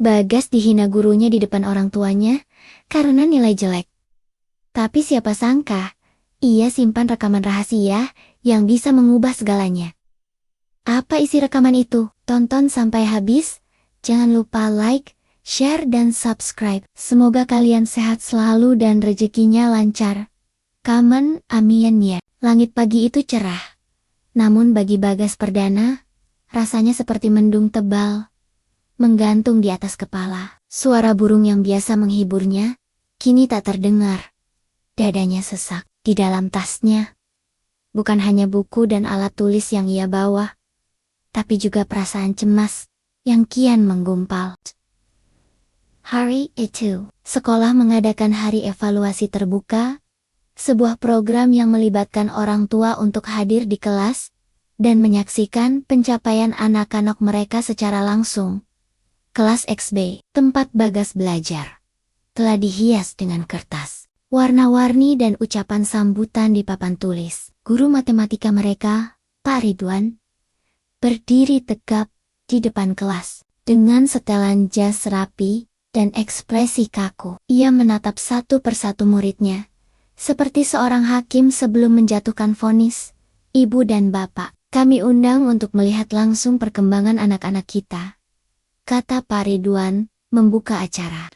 Bagas dihina gurunya di depan orang tuanya karena nilai jelek. Tapi siapa sangka, ia simpan rekaman rahasia yang bisa mengubah segalanya. Apa isi rekaman itu? Tonton sampai habis. Jangan lupa like, share dan subscribe. Semoga kalian sehat selalu dan rezekinya lancar. Kamen, amin ya. Langit pagi itu cerah. Namun bagi Bagas Perdana, rasanya seperti mendung tebal menggantung di atas kepala. Suara burung yang biasa menghiburnya kini tak terdengar. Dadanya sesak. Di dalam tasnya bukan hanya buku dan alat tulis yang ia bawa, tapi juga perasaan cemas yang kian menggumpal. Hari itu, sekolah mengadakan hari evaluasi terbuka, sebuah program yang melibatkan orang tua untuk hadir di kelas dan menyaksikan pencapaian anak-anak mereka secara langsung. Kelas XB, tempat Bagas belajar, telah dihias dengan kertas, warna-warni dan ucapan sambutan di papan tulis. Guru matematika mereka, Pak Ridwan, berdiri tegap di depan kelas. Dengan setelan jas rapi dan ekspresi kaku, ia menatap satu persatu muridnya, seperti seorang hakim sebelum menjatuhkan vonis. Ibu dan Bapak, kami undang untuk melihat langsung perkembangan anak-anak kita, kata Pak Ridwan, membuka acara.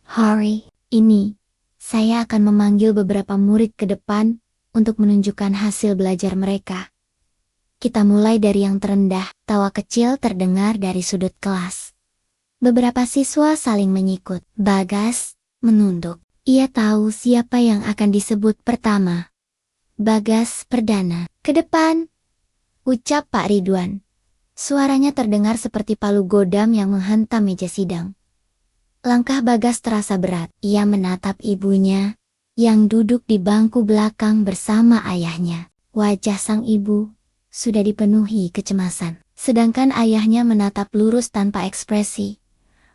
Hari ini, saya akan memanggil beberapa murid ke depan untuk menunjukkan hasil belajar mereka. Kita mulai dari yang terendah. Tawa kecil terdengar dari sudut kelas. Beberapa siswa saling menyikut. Bagas menunduk. Ia tahu siapa yang akan disebut pertama. Bagas Perdana. Ke depan, ucap Pak Ridwan. Suaranya terdengar seperti palu godam yang menghantam meja sidang. Langkah Bagas terasa berat. Ia menatap ibunya yang duduk di bangku belakang bersama ayahnya. Wajah sang ibu sudah dipenuhi kecemasan, sedangkan ayahnya menatap lurus tanpa ekspresi.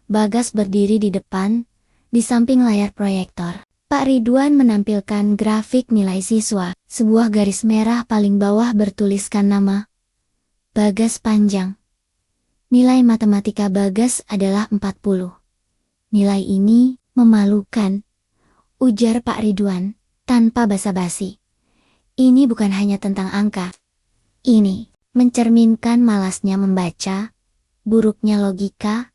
Bagas berdiri di depan, di samping layar proyektor. Pak Ridwan menampilkan grafik nilai siswa. Sebuah garis merah paling bawah bertuliskan nama Bagas panjang. Nilai matematika Bagas adalah 40. Nilai ini memalukan, ujar Pak Ridwan, tanpa basa-basi. Ini bukan hanya tentang angka. Ini mencerminkan malasnya membaca, buruknya logika,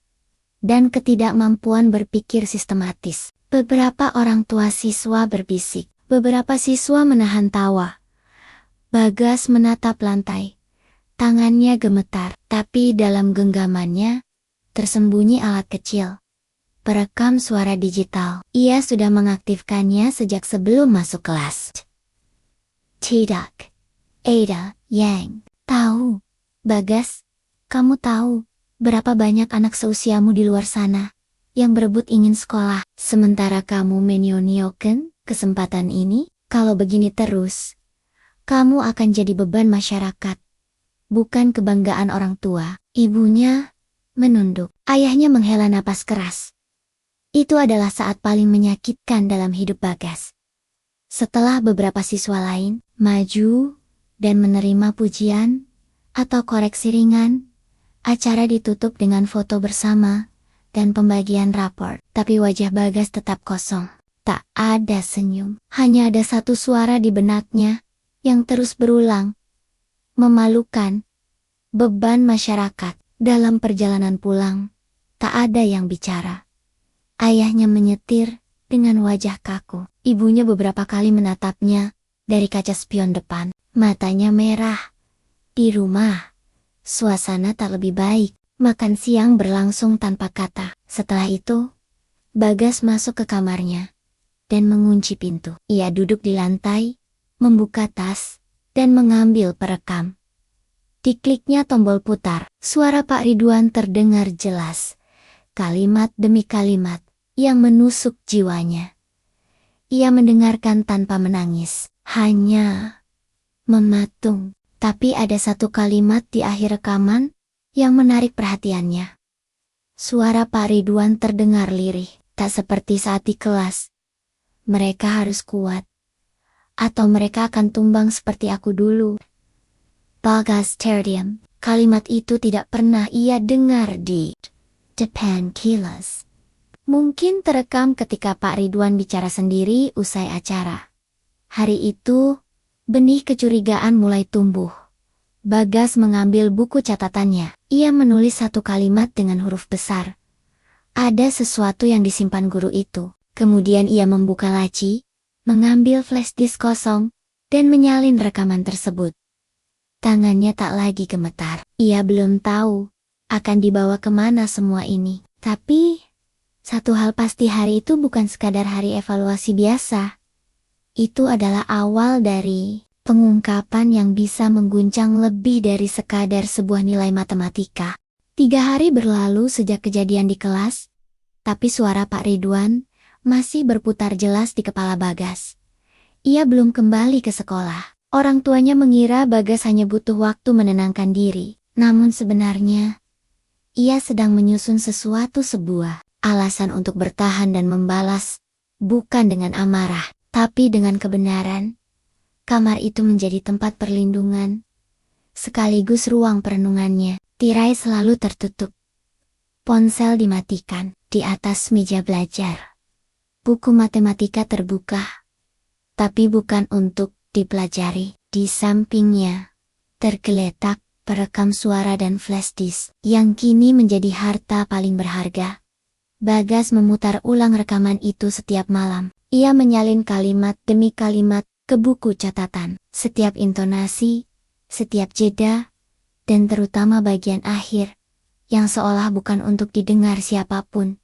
dan ketidakmampuan berpikir sistematis. Beberapa orang tua siswa berbisik. Beberapa siswa menahan tawa. Bagas menatap lantai. Tangannya gemetar, tapi dalam genggamannya tersembunyi alat kecil perekam suara digital. Ia sudah mengaktifkannya sejak sebelum masuk kelas. Tidak. Ada, Yang. Tahu. Bagas, kamu tahu berapa banyak anak seusiamu di luar sana yang berebut ingin sekolah, sementara kamu menyia-nyiakan kesempatan ini? Kalau begini terus, kamu akan jadi beban masyarakat, bukan kebanggaan orang tua. Ibunya menunduk. Ayahnya menghela napas keras. Itu adalah saat paling menyakitkan dalam hidup Bagas. Setelah beberapa siswa lain maju dan menerima pujian atau koreksi ringan, acara ditutup dengan foto bersama dan pembagian rapor. Tapi wajah Bagas tetap kosong. Tak ada senyum. Hanya ada satu suara di benaknya yang terus berulang. Memalukan. Beban masyarakat. Dalam perjalanan pulang, tak ada yang bicara. Ayahnya menyetir dengan wajah kaku. Ibunya beberapa kali menatapnya dari kaca spion depan. Matanya merah. Di rumah, suasana tak lebih baik. Makan siang berlangsung tanpa kata. Setelah itu, Bagas masuk ke kamarnya dan mengunci pintu. Ia duduk di lantai, membuka tas, dan mengambil perekam. Dikliknya tombol putar. Suara Pak Ridwan terdengar jelas. Kalimat demi kalimat yang menusuk jiwanya. Ia mendengarkan tanpa menangis, hanya mematung. Tapi ada satu kalimat di akhir rekaman yang menarik perhatiannya. Suara Pak Ridwan terdengar lirih, tak seperti saat di kelas. Mereka harus kuat, atau mereka akan tumbang seperti aku dulu. Bagas terdiam. Kalimat itu tidak pernah ia dengar di depan kilas. Mungkin terekam ketika Pak Ridwan bicara sendiri usai acara. Hari itu, benih kecurigaan mulai tumbuh. Bagas mengambil buku catatannya. Ia menulis satu kalimat dengan huruf besar. Ada sesuatu yang disimpan guru itu. Kemudian ia membuka laci, mengambil flash disk kosong, dan menyalin rekaman tersebut. Tangannya tak lagi gemetar. Ia belum tahu akan dibawa kemana semua ini. Tapi, satu hal pasti, hari itu bukan sekadar hari evaluasi biasa. Itu adalah awal dari pengungkapan yang bisa mengguncang lebih dari sekadar sebuah nilai matematika. 3 hari berlalu sejak kejadian di kelas, tapi suara Pak Ridwan masih berputar jelas di kepala Bagas. Ia belum kembali ke sekolah. Orang tuanya mengira Bagas hanya butuh waktu menenangkan diri. Namun sebenarnya, ia sedang menyusun sebuah alasan untuk bertahan dan membalas, bukan dengan amarah, tapi dengan kebenaran. Kamar itu menjadi tempat perlindungan, sekaligus ruang perenungannya. Tirai selalu tertutup. Ponsel dimatikan. Di atas meja belajar, buku matematika terbuka, tapi bukan untuk dipelajari. Di sampingnya, tergeletak perekam suara dan flash disk, yang kini menjadi harta paling berharga. Bagas memutar ulang rekaman itu setiap malam. Ia menyalin kalimat demi kalimat ke buku catatan. Setiap intonasi, setiap jeda, dan terutama bagian akhir, yang seolah bukan untuk didengar siapapun.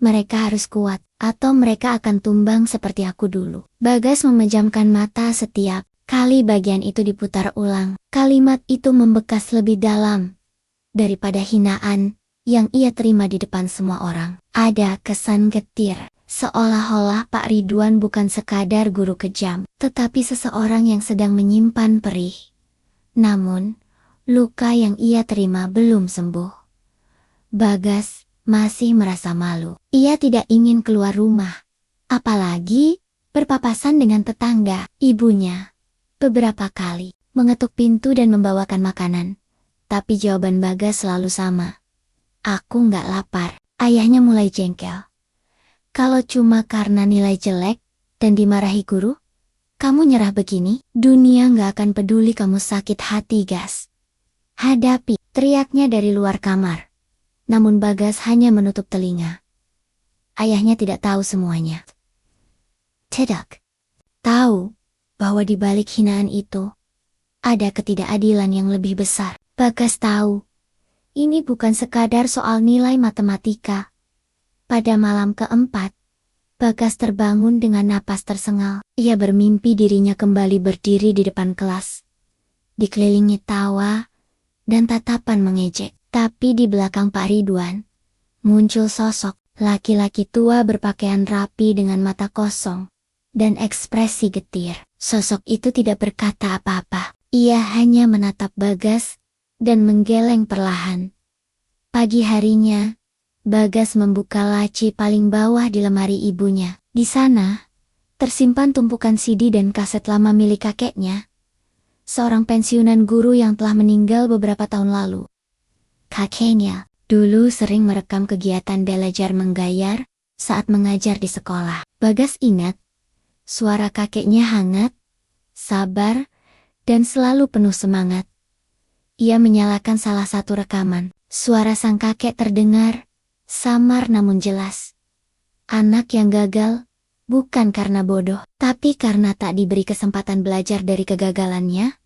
Mereka harus kuat, atau mereka akan tumbang seperti aku dulu. Bagas memejamkan mata setiap kali bagian itu diputar ulang. Kalimat itu membekas lebih dalam daripada hinaan yang ia terima di depan semua orang. Ada kesan getir, seolah-olah Pak Ridwan bukan sekadar guru kejam, tetapi seseorang yang sedang menyimpan perih. Namun, luka yang ia terima belum sembuh. Bagas masih merasa malu. Ia tidak ingin keluar rumah, apalagi berpapasan dengan tetangga. Ibunya beberapa kali mengetuk pintu dan membawakan makanan, tapi jawaban Bagas selalu sama. Aku nggak lapar. Ayahnya mulai jengkel. Kalau cuma karena nilai jelek dan dimarahi guru, kamu nyerah begini? Dunia nggak akan peduli kamu sakit hati, Gas. Hadapi, teriaknya dari luar kamar. Namun Bagas hanya menutup telinga. Ayahnya tidak tahu semuanya. Tidak. Tahu bahwa di balik hinaan itu ada ketidakadilan yang lebih besar. Bagas tahu ini bukan sekadar soal nilai matematika. Pada malam keempat, Bagas terbangun dengan napas tersengal. Ia bermimpi dirinya kembali berdiri di depan kelas, dikelilingi tawa dan tatapan mengejek. Tapi di belakang Pak Ridwan, muncul sosok laki-laki tua berpakaian rapi dengan mata kosong dan ekspresi getir. Sosok itu tidak berkata apa-apa. Ia hanya menatap Bagas dan menggeleng perlahan. Pagi harinya, Bagas membuka laci paling bawah di lemari ibunya. Di sana, tersimpan tumpukan CD dan kaset lama milik kakeknya, seorang pensiunan guru yang telah meninggal beberapa tahun lalu. Kakeknya dulu sering merekam kegiatan belajar menggayar saat mengajar di sekolah. Bagas ingat, suara kakeknya hangat, sabar, dan selalu penuh semangat. Ia menyalakan salah satu rekaman. Suara sang kakek terdengar, samar namun jelas. Anak yang gagal, bukan karena bodoh, tapi karena tak diberi kesempatan belajar dari kegagalannya.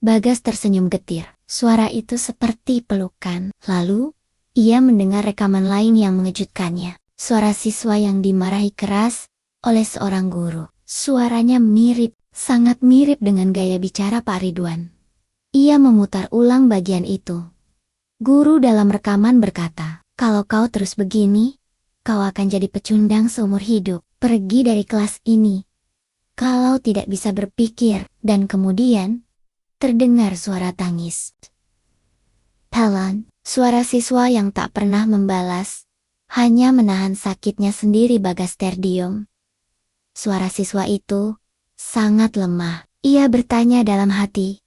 Bagas tersenyum getir. Suara itu seperti pelukan. Lalu, ia mendengar rekaman lain yang mengejutkannya. Suara siswa yang dimarahi keras oleh seorang guru. Suaranya mirip, sangat mirip dengan gaya bicara Pak Ridwan. Ia memutar ulang bagian itu. Guru dalam rekaman berkata, "Kalau kau terus begini, kau akan jadi pecundang seumur hidup. Pergi dari kelas ini kalau tidak bisa berpikir." Dan kemudian terdengar suara tangis. Pelan, suara siswa yang tak pernah membalas, hanya menahan sakitnya sendiri. Bagas terdiam. Suara siswa itu sangat lemah. Ia bertanya dalam hati,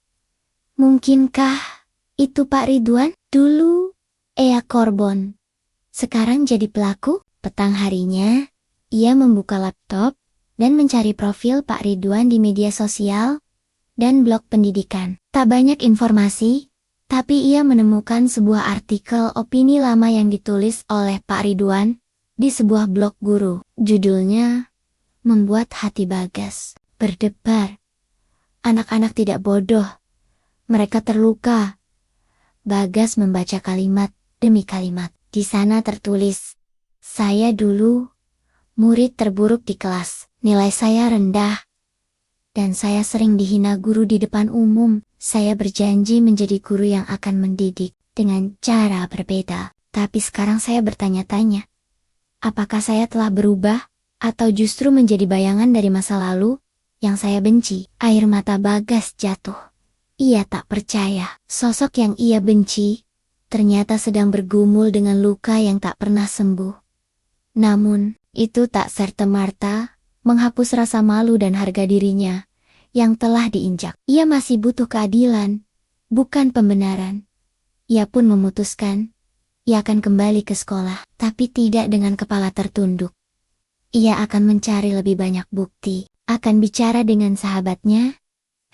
"Mungkinkah itu Pak Ridwan? Dulu, Ea Korbon Sekarang jadi pelaku. Petang harinya, ia membuka laptop dan mencari profil Pak Ridwan di media sosial dan blog pendidikan. Tak banyak informasi, tapi ia menemukan sebuah artikel opini lama yang ditulis oleh Pak Ridwan di sebuah blog guru. Judulnya membuat hati Bagas berdebar. Anak-anak tidak bodoh, mereka terluka. Bagas membaca kalimat demi kalimat. Di sana tertulis, "Saya dulu murid terburuk di kelas, nilai saya rendah, dan saya sering dihina guru di depan umum. Saya berjanji menjadi guru yang akan mendidik dengan cara berbeda. Tapi sekarang saya bertanya-tanya, apakah saya telah berubah, atau justru menjadi bayangan dari masa lalu yang saya benci?" Air mata Bagas jatuh. Ia tak percaya, sosok yang ia benci ternyata sedang bergumul dengan luka yang tak pernah sembuh. Namun, itu tak serta-merta menghapus rasa malu dan harga dirinya yang telah diinjak. Ia masih butuh keadilan, bukan pembenaran. Ia pun memutuskan, ia akan kembali ke sekolah, tapi tidak dengan kepala tertunduk. Ia akan mencari lebih banyak bukti, akan bicara dengan sahabatnya,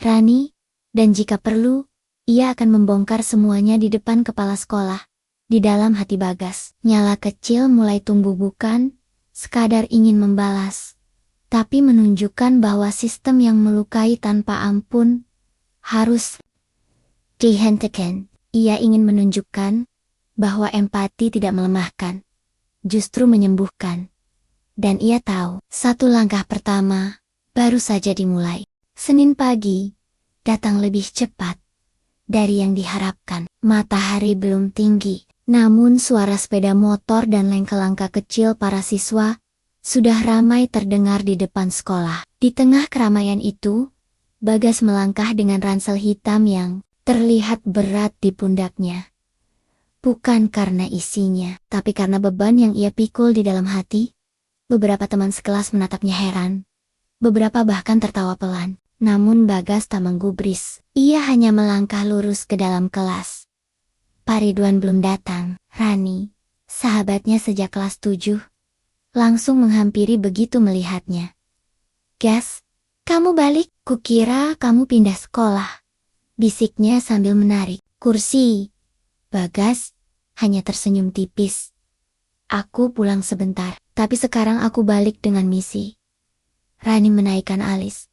Rani, dan jika perlu, ia akan membongkar semuanya di depan kepala sekolah. Di dalam hati Bagas, nyala kecil mulai tumbuh, bukan sekadar ingin membalas, tapi menunjukkan bahwa sistem yang melukai tanpa ampun harus dihentikan. Ia ingin menunjukkan bahwa empati tidak melemahkan, justru menyembuhkan. Dan ia tahu, satu langkah pertama baru saja dimulai. Senin pagi datang lebih cepat dari yang diharapkan. Matahari belum tinggi, namun suara sepeda motor dan langkah-langkah kecil para siswa sudah ramai terdengar di depan sekolah. Di tengah keramaian itu, Bagas melangkah dengan ransel hitam yang terlihat berat di pundaknya. Bukan karena isinya, tapi karena beban yang ia pikul di dalam hati. Beberapa teman sekelas menatapnya heran. Beberapa bahkan tertawa pelan. Namun Bagas tak menggubris. Ia hanya melangkah lurus ke dalam kelas. Pak Ridwan belum datang. Rani, sahabatnya sejak kelas 7, langsung menghampiri begitu melihatnya. "Gas, kamu balik? Kukira kamu pindah sekolah," bisiknya sambil menarik kursi. Bagas hanya tersenyum tipis. "Aku pulang sebentar, tapi sekarang aku balik dengan misi." Rani menaikkan alis.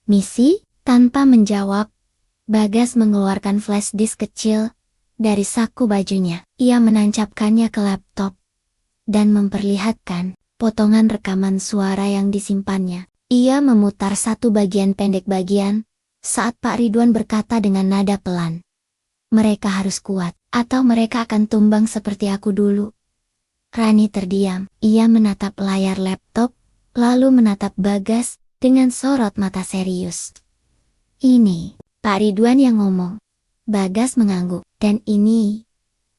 "Misi?" Tanpa menjawab, Bagas mengeluarkan flash disk kecil dari saku bajunya. Ia menancapkannya ke laptop dan memperlihatkan potongan rekaman suara yang disimpannya. Ia memutar satu bagian pendek saat Pak Ridwan berkata dengan nada pelan, "Mereka harus kuat, atau mereka akan tumbang seperti aku dulu." Rani terdiam. Ia menatap layar laptop, lalu menatap Bagas dengan sorot mata serius. "Ini Pak Ridwan yang ngomong." Bagas mengangguk. "Dan ini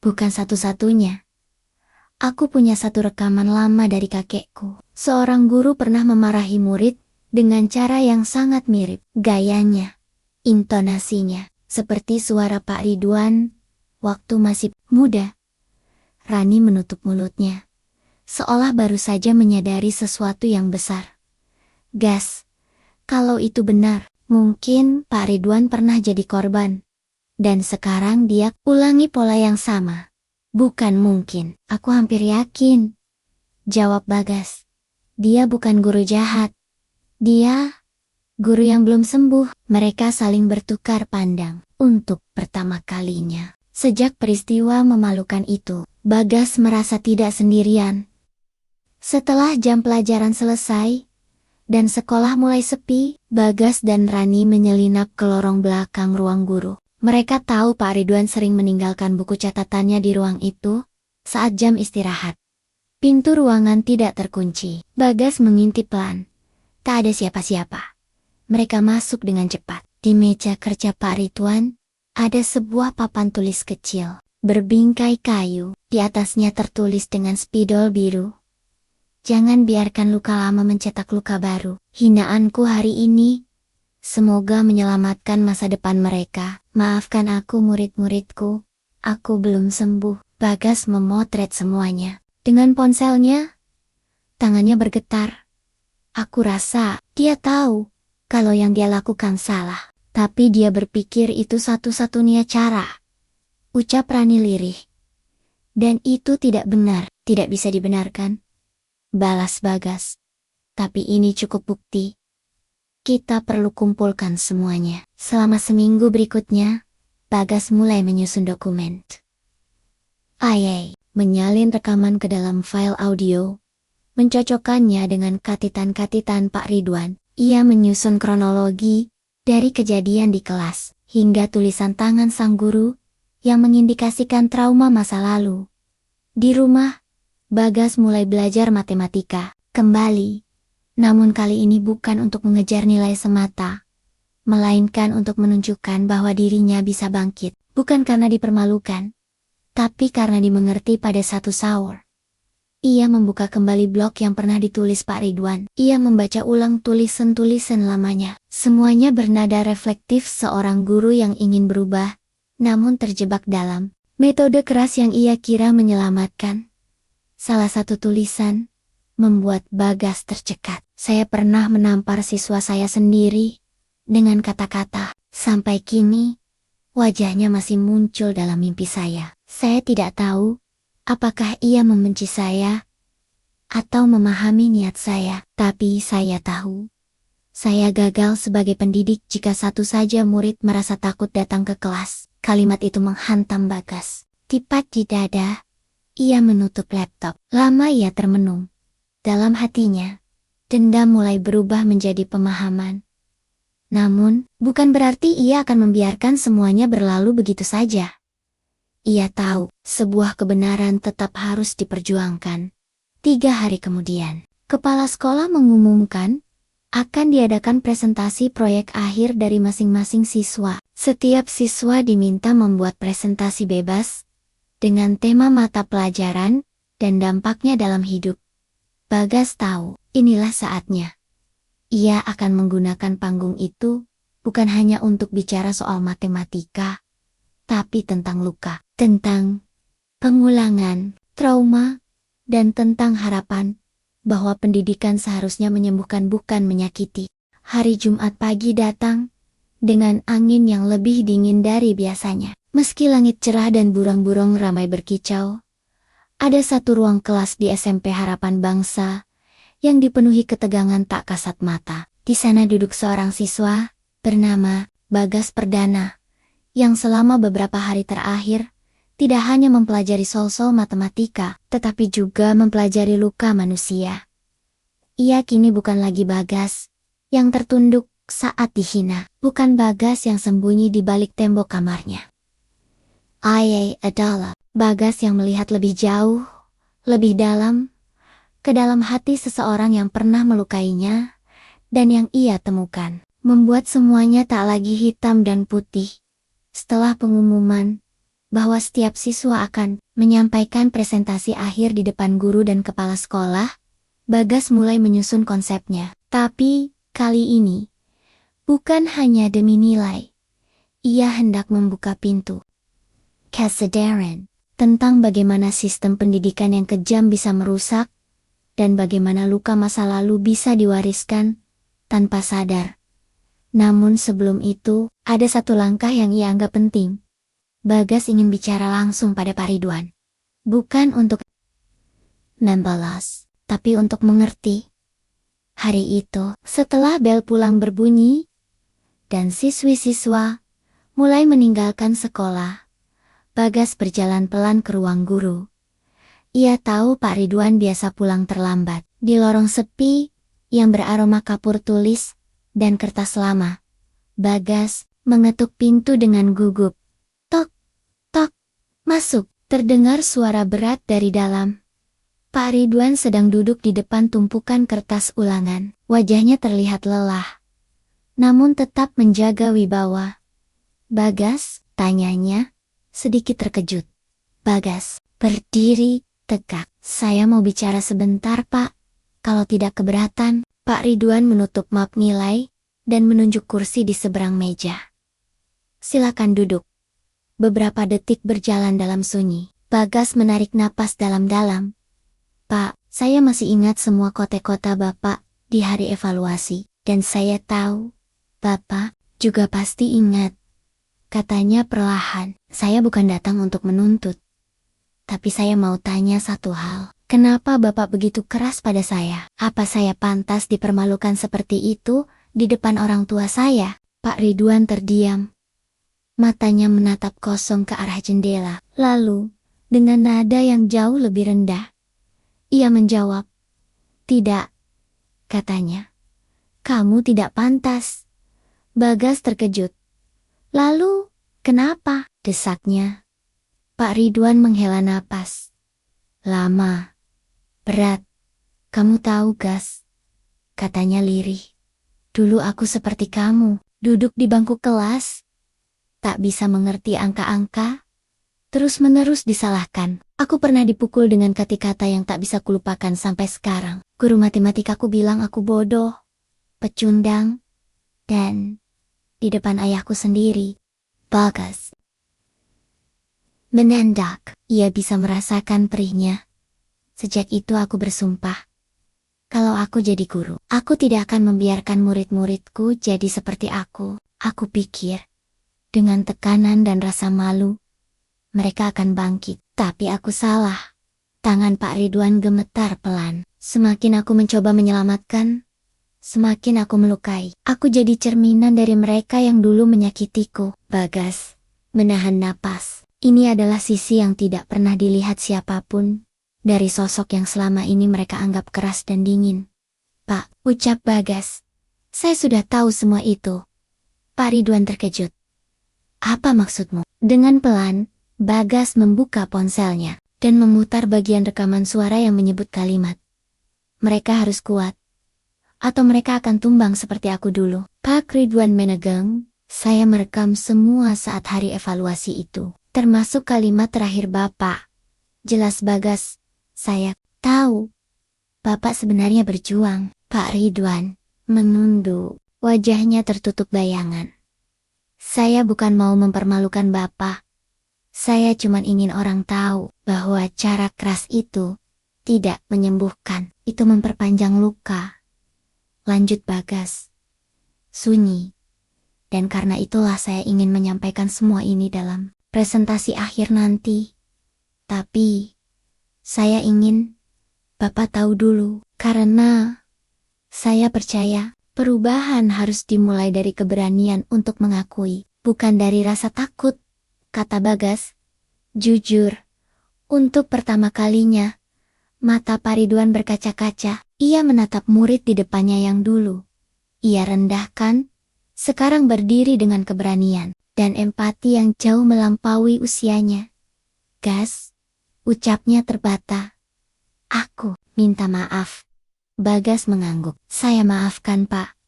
bukan satu-satunya. Aku punya satu rekaman lama dari kakekku. Seorang guru pernah memarahi murid dengan cara yang sangat mirip. Gayanya, intonasinya, seperti suara Pak Ridwan waktu masih muda." Rani menutup mulutnya, seolah baru saja menyadari sesuatu yang besar. "Gas, kalau itu benar, mungkin Pak Ridwan pernah jadi korban. Dan sekarang dia ulangi pola yang sama." "Bukan mungkin, aku hampir yakin," jawab Bagas. "Dia bukan guru jahat. Dia guru yang belum sembuh." Mereka saling bertukar pandang. Untuk pertama kalinya sejak peristiwa memalukan itu, Bagas merasa tidak sendirian. Setelah jam pelajaran selesai dan sekolah mulai sepi, Bagas dan Rani menyelinap ke lorong belakang ruang guru. Mereka tahu Pak Ridwan sering meninggalkan buku catatannya di ruang itu saat jam istirahat. Pintu ruangan tidak terkunci. Bagas mengintip pelan. Tak ada siapa-siapa. Mereka masuk dengan cepat. Di meja kerja Pak Ridwan ada sebuah papan tulis kecil berbingkai kayu. Di atasnya tertulis dengan spidol biru, "Jangan biarkan luka lama mencetak luka baru. Hinaanku hari ini semoga menyelamatkan masa depan mereka. Maafkan aku murid-muridku, aku belum sembuh." Bagas memotret semuanya. Dengan ponselnya, tangannya bergetar. Aku rasa dia tahu kalau yang dia lakukan salah. Tapi dia berpikir itu satu-satunya cara. Ucap Rani lirih. Dan itu tidak benar, tidak bisa dibenarkan. Balas Bagas. Tapi ini cukup bukti. Kita perlu kumpulkan semuanya. Selama seminggu berikutnya, Bagas mulai menyusun dokumen. Ayai, menyalin rekaman ke dalam file audio. Mencocokkannya dengan katitan-katitan Pak Ridwan. Ia menyusun kronologi dari kejadian di kelas, hingga tulisan tangan sang guru yang mengindikasikan trauma masa lalu. Di rumah, Bagas mulai belajar matematika kembali. Namun kali ini bukan untuk mengejar nilai semata, melainkan untuk menunjukkan bahwa dirinya bisa bangkit, bukan karena dipermalukan, tapi karena dimengerti pada satu sahur. Ia membuka kembali blog yang pernah ditulis Pak Ridwan. Ia membaca ulang tulisan-tulisan lamanya. Semuanya bernada reflektif seorang guru yang ingin berubah, namun terjebak dalam metode keras yang ia kira menyelamatkan. Salah satu tulisan membuat Bagas tercekat. Saya pernah menampar siswa saya sendiri dengan kata-kata. Sampai kini, wajahnya masih muncul dalam mimpi saya. Saya tidak tahu apakah ia membenci saya atau memahami niat saya, tapi saya tahu. Saya gagal sebagai pendidik jika satu saja murid merasa takut datang ke kelas. Kalimat itu menghantam Bagas. Tepat di dada, ia menutup laptop. Lama ia termenung. Dalam hatinya, dendam mulai berubah menjadi pemahaman. Namun, bukan berarti ia akan membiarkan semuanya berlalu begitu saja. Ia tahu, sebuah kebenaran tetap harus diperjuangkan. 3 hari kemudian, kepala sekolah mengumumkan akan diadakan presentasi proyek akhir dari masing-masing siswa. Setiap siswa diminta membuat presentasi bebas dengan tema mata pelajaran dan dampaknya dalam hidup. Bagas tahu, inilah saatnya. Ia akan menggunakan panggung itu bukan hanya untuk bicara soal matematika, tapi tentang luka, tentang pengulangan, trauma, dan tentang harapan bahwa pendidikan seharusnya menyembuhkan bukan menyakiti. Hari Jumat pagi datang dengan angin yang lebih dingin dari biasanya. Meski langit cerah dan burung-burung ramai berkicau, ada satu ruang kelas di SMP Harapan Bangsa yang dipenuhi ketegangan tak kasat mata. Di sana duduk seorang siswa bernama Bagas Perdana, yang selama beberapa hari terakhir tidak hanya mempelajari soal-soal matematika, tetapi juga mempelajari luka manusia. Ia kini bukan lagi Bagas yang tertunduk saat dihina, bukan Bagas yang sembunyi di balik tembok kamarnya. Ia adalah Bagas yang melihat lebih jauh, lebih dalam, ke dalam hati seseorang yang pernah melukainya, dan yang ia temukan, membuat semuanya tak lagi hitam dan putih. Setelah pengumuman bahwa setiap siswa akan menyampaikan presentasi akhir di depan guru dan kepala sekolah, Bagas mulai menyusun konsepnya. Tapi, kali ini, bukan hanya demi nilai. Ia hendak membuka pintu kesadaran tentang bagaimana sistem pendidikan yang kejam bisa merusak, dan bagaimana luka masa lalu bisa diwariskan tanpa sadar. Namun sebelum itu, ada satu langkah yang ia anggap penting. Bagas ingin bicara langsung pada Pak Ridwan. Bukan untuk membalas, tapi untuk mengerti. Hari itu, setelah bel pulang berbunyi, dan siswi-siswa mulai meninggalkan sekolah, Bagas berjalan pelan ke ruang guru. Ia tahu Pak Ridwan biasa pulang terlambat. Di lorong sepi, yang beraroma kapur tulis dan kertas lama, Bagas mengetuk pintu dengan gugup. Tok, tok, masuk. Terdengar suara berat dari dalam. Pak Ridwan sedang duduk di depan tumpukan kertas ulangan. Wajahnya terlihat lelah, namun tetap menjaga wibawa. Bagas, tanyanya, sedikit terkejut. Bagas berdiri tegak. Saya mau bicara sebentar, Pak. Kalau tidak keberatan. Pak Ridwan menutup map nilai dan menunjuk kursi di seberang meja. Silakan duduk. Beberapa detik berjalan dalam sunyi. Bagas menarik napas dalam-dalam. Pak, saya masih ingat semua kota-kota Bapak di hari evaluasi. Dan saya tahu, Bapak juga pasti ingat. Katanya perlahan, saya bukan datang untuk menuntut. Tapi saya mau tanya satu hal. Kenapa Bapak begitu keras pada saya? Apa saya pantas dipermalukan seperti itu di depan orang tua saya? Pak Ridwan terdiam. Matanya menatap kosong ke arah jendela. Lalu, dengan nada yang jauh lebih rendah, ia menjawab, "Tidak," katanya. "Kamu tidak pantas." Bagas terkejut. "Lalu, kenapa?" desaknya. Pak Ridwan menghela napas. "Lama. Berat. Kamu tahu, Gas," katanya lirih. "Dulu aku seperti kamu, duduk di bangku kelas. Tak bisa mengerti angka-angka. Terus-menerus disalahkan. Aku pernah dipukul dengan kata-kata yang tak bisa kulupakan sampai sekarang. Guru matematikaku bilang aku bodoh, pecundang, dan di depan ayahku sendiri, Bagas menendak. Ia bisa merasakan perihnya. Sejak itu aku bersumpah, kalau aku jadi guru, aku tidak akan membiarkan murid-muridku jadi seperti aku. Aku pikir, dengan tekanan dan rasa malu, mereka akan bangkit. Tapi aku salah. Tangan Pak Ridwan gemetar pelan. Semakin aku mencoba menyelamatkan, semakin aku melukai. Aku jadi cerminan dari mereka yang dulu menyakitiku. Bagas menahan napas. Ini adalah sisi yang tidak pernah dilihat siapapun dari sosok yang selama ini mereka anggap keras dan dingin. "Pak," ucap Bagas, "saya sudah tahu semua itu." Pak Ridwan terkejut. "Apa maksudmu?" Dengan pelan, Bagas membuka ponselnya dan memutar bagian rekaman suara yang menyebut kalimat, "Mereka harus kuat, atau mereka akan tumbang seperti aku dulu." Pak Ridwan menegang. "Saya merekam semua saat hari evaluasi itu, termasuk kalimat terakhir Bapak." Jelas Bagas, "Saya tahu. Bapak sebenarnya berjuang." Pak Ridwan menunduk, wajahnya tertutup bayangan. "Saya bukan mau mempermalukan Bapak. Saya cuma ingin orang tahu bahwa cara keras itu tidak menyembuhkan, itu memperpanjang luka." Lanjut Bagas. Sunyi. "Dan karena itulah saya ingin menyampaikan semua ini dalam presentasi akhir nanti. Tapi, saya ingin Bapak tahu dulu, karena saya percaya perubahan harus dimulai dari keberanian untuk mengakui, bukan dari rasa takut," kata Bagas. Jujur, untuk pertama kalinya, mata Pak Ridwan berkaca-kaca. Ia menatap murid di depannya yang dulu ia rendahkan, sekarang berdiri dengan keberanian dan empati yang jauh melampaui usianya. "Gas," ucapnya terbata. "Aku minta maaf." Bagas mengangguk. "Saya maafkan, Pak.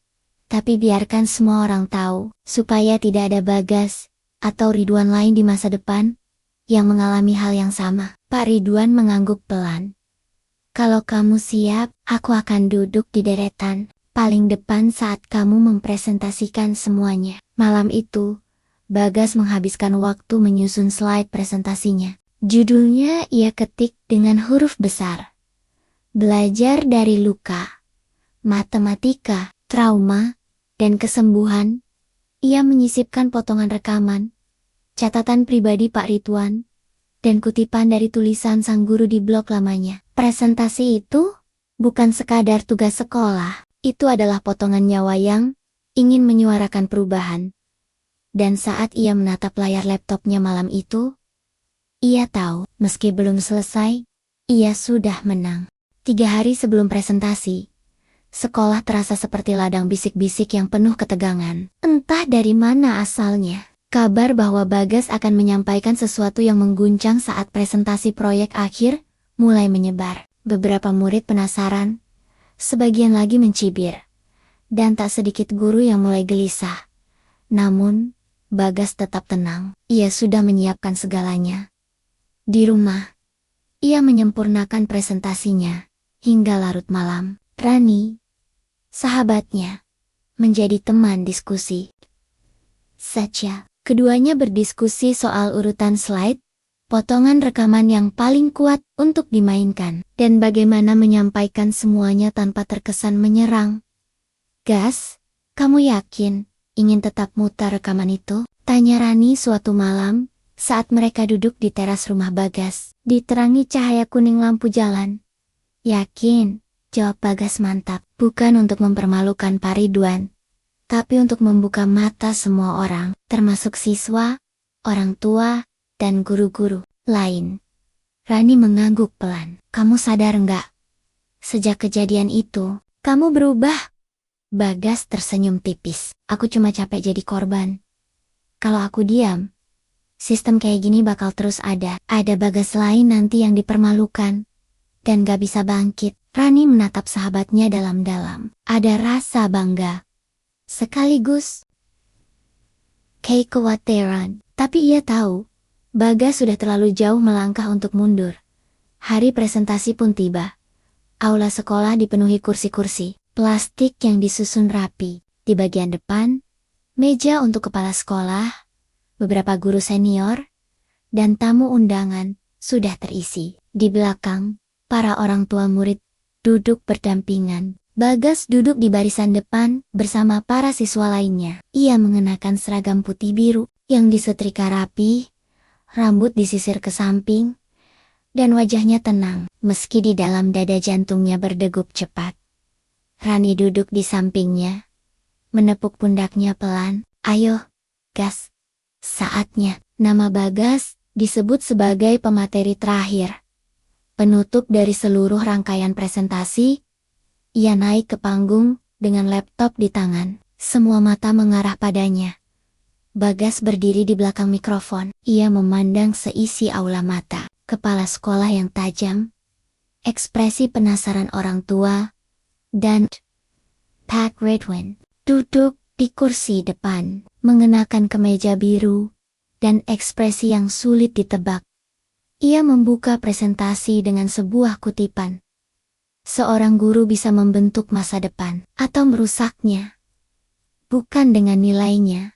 Tapi biarkan semua orang tahu, supaya tidak ada Bagas atau Ridwan lain di masa depan yang mengalami hal yang sama." Pak Ridwan mengangguk pelan. "Kalau kamu siap, aku akan duduk di deretan paling depan saat kamu mempresentasikan semuanya." Malam itu, Bagas menghabiskan waktu menyusun slide presentasinya. Judulnya ia ketik dengan huruf besar. "Belajar dari luka, matematika, trauma, dan kesembuhan." Ia menyisipkan potongan rekaman, catatan pribadi Pak Ridwan, dan kutipan dari tulisan sang guru di blog lamanya. Presentasi itu bukan sekadar tugas sekolah, itu adalah potongan nyawa yang ingin menyuarakan perubahan. Dan saat ia menatap layar laptopnya malam itu, ia tahu, meski belum selesai, ia sudah menang. 3 hari sebelum presentasi, sekolah terasa seperti ladang bisik-bisik yang penuh ketegangan. Entah dari mana asalnya, kabar bahwa Bagas akan menyampaikan sesuatu yang mengguncang saat presentasi proyek akhir mulai menyebar. Beberapa murid penasaran, sebagian lagi mencibir, dan tak sedikit guru yang mulai gelisah. Namun, Bagas tetap tenang. Ia sudah menyiapkan segalanya. Di rumah, ia menyempurnakan presentasinya hingga larut malam. Rani, sahabatnya, menjadi teman diskusi saja. Keduanya berdiskusi soal urutan slide, potongan rekaman yang paling kuat untuk dimainkan, dan bagaimana menyampaikan semuanya tanpa terkesan menyerang. Gas, kamu yakin ingin tetap mutar rekaman itu? Tanya Rani suatu malam, saat mereka duduk di teras rumah Bagas, diterangi cahaya kuning lampu jalan. Yakin, jawab Bagas mantap. Bukan untuk mempermalukan Pak Ridwan, tapi untuk membuka mata semua orang, termasuk siswa, orang tua, dan guru-guru lain. Rani mengangguk pelan. Kamu sadar nggak? Sejak kejadian itu, kamu berubah. Bagas tersenyum tipis. Aku cuma capek jadi korban. Kalau aku diam, sistem kayak gini bakal terus ada. Ada Bagas lain nanti yang dipermalukan dan gak bisa bangkit. Rani menatap sahabatnya dalam-dalam. Ada rasa bangga, sekaligus kekhawatiran. Tapi ia tahu, Bagas sudah terlalu jauh melangkah untuk mundur. Hari presentasi pun tiba. Aula sekolah dipenuhi kursi-kursi plastik yang disusun rapi. Di bagian depan, meja untuk kepala sekolah, beberapa guru senior, dan tamu undangan sudah terisi. Di belakang, para orang tua murid duduk berdampingan. Bagas duduk di barisan depan bersama para siswa lainnya. Ia mengenakan seragam putih biru yang disetrika rapi, rambut disisir ke samping, dan wajahnya tenang meski di dalam dada jantungnya berdegup cepat. Rani duduk di sampingnya, menepuk pundaknya pelan. Ayo, Gas. Saatnya. Nama Bagas disebut sebagai pemateri terakhir. Penutup dari seluruh rangkaian presentasi, ia naik ke panggung dengan laptop di tangan. Semua mata mengarah padanya. Bagas berdiri di belakang mikrofon. Ia memandang seisi aula mata. Kepala sekolah yang tajam, ekspresi penasaran orang tua, dan Pak Ridwan duduk di kursi depan, mengenakan kemeja biru, dan ekspresi yang sulit ditebak. Ia membuka presentasi dengan sebuah kutipan. Seorang guru bisa membentuk masa depan, atau merusaknya. Bukan dengan nilainya,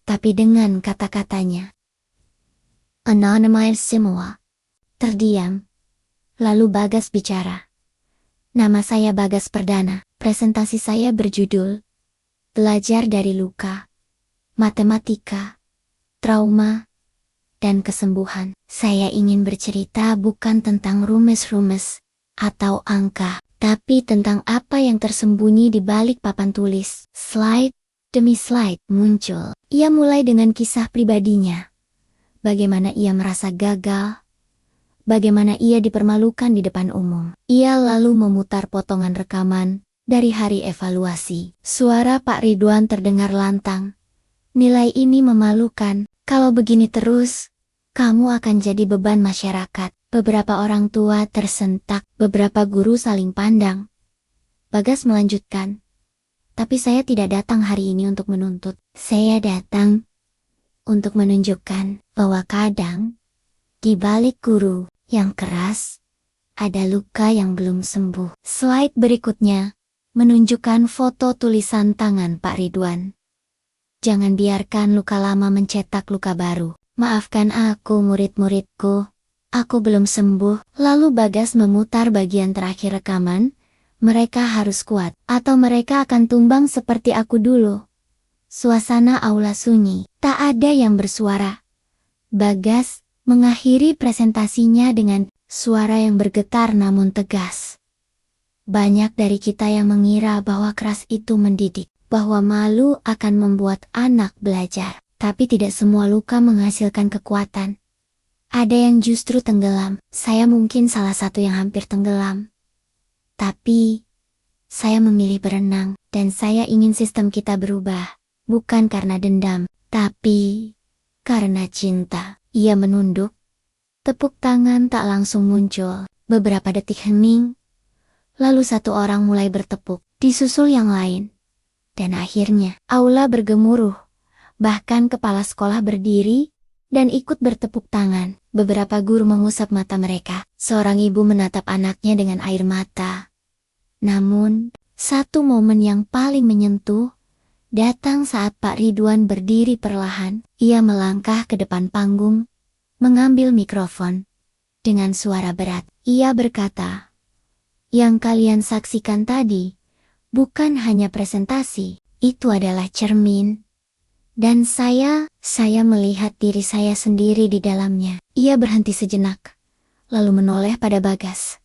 tapi dengan kata-katanya. Anonymous semua. Terdiam. Lalu Bagas bicara. Nama saya Bagas Perdana. Presentasi saya berjudul Belajar dari Luka, Matematika, Trauma, dan Kesembuhan. Saya ingin bercerita bukan tentang rumus-rumus atau angka, tapi tentang apa yang tersembunyi di balik papan tulis. Slide demi slide muncul. Ia mulai dengan kisah pribadinya. Bagaimana ia merasa gagal, bagaimana ia dipermalukan di depan umum. Ia lalu memutar potongan rekaman dari hari evaluasi. Suara Pak Ridwan terdengar lantang. Nilai ini memalukan. Kalau begini terus, kamu akan jadi beban masyarakat. Beberapa orang tua tersentak, beberapa guru saling pandang. Bagas melanjutkan. Tapi saya tidak datang hari ini untuk menuntut. Saya datang untuk menunjukkan bahwa kadang, di balik guru yang keras, ada luka yang belum sembuh. Slide berikutnya menunjukkan foto tulisan tangan Pak Ridwan. Jangan biarkan luka lama mencetak luka baru. Maafkan aku murid-muridku, aku belum sembuh. Lalu Bagas memutar bagian terakhir rekaman. Mereka harus kuat, atau mereka akan tumbang seperti aku dulu. Suasana aula sunyi, tak ada yang bersuara. Bagas mengakhiri presentasinya dengan suara yang bergetar namun tegas. Banyak dari kita yang mengira bahwa keras itu mendidik, bahwa malu akan membuat anak belajar. Tapi tidak semua luka menghasilkan kekuatan. Ada yang justru tenggelam. Saya mungkin salah satu yang hampir tenggelam. Tapi, saya memilih berenang, dan saya ingin sistem kita berubah. Bukan karena dendam, tapi karena cinta. Ia menunduk. Tepuk tangan tak langsung muncul. Beberapa detik hening. Lalu satu orang mulai bertepuk, disusul yang lain. Dan akhirnya, aula bergemuruh. Bahkan kepala sekolah berdiri, dan ikut bertepuk tangan. Beberapa guru mengusap mata mereka. Seorang ibu menatap anaknya dengan air mata. Namun, satu momen yang paling menyentuh, datang saat Pak Ridwan berdiri perlahan. Ia melangkah ke depan panggung, mengambil mikrofon. Dengan suara berat, ia berkata, "Yang kalian saksikan tadi, bukan hanya presentasi, itu adalah cermin. Dan saya melihat diri saya sendiri di dalamnya." Ia berhenti sejenak, lalu menoleh pada Bagas.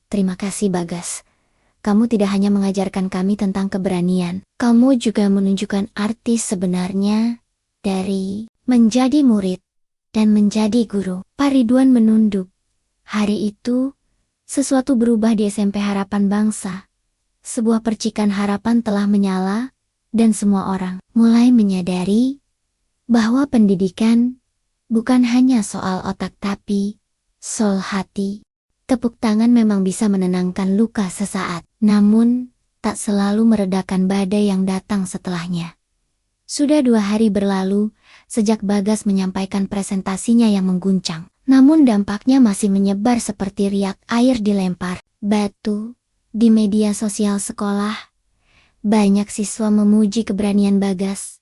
"Terima kasih Bagas. Kamu tidak hanya mengajarkan kami tentang keberanian, kamu juga menunjukkan arti sebenarnya dari menjadi murid dan menjadi guru." Pak Ridwan menunduk. Hari itu, sesuatu berubah di SMP Harapan Bangsa. Sebuah percikan harapan telah menyala, dan semua orang mulai menyadari bahwa pendidikan bukan hanya soal otak tapi soal hati. Tepuk tangan memang bisa menenangkan luka sesaat, namun tak selalu meredakan badai yang datang setelahnya. Sudah 2 hari berlalu sejak Bagas menyampaikan presentasinya yang mengguncang, namun dampaknya masih menyebar seperti riak air dilempar batu di media sosial sekolah. Banyak siswa memuji keberanian Bagas.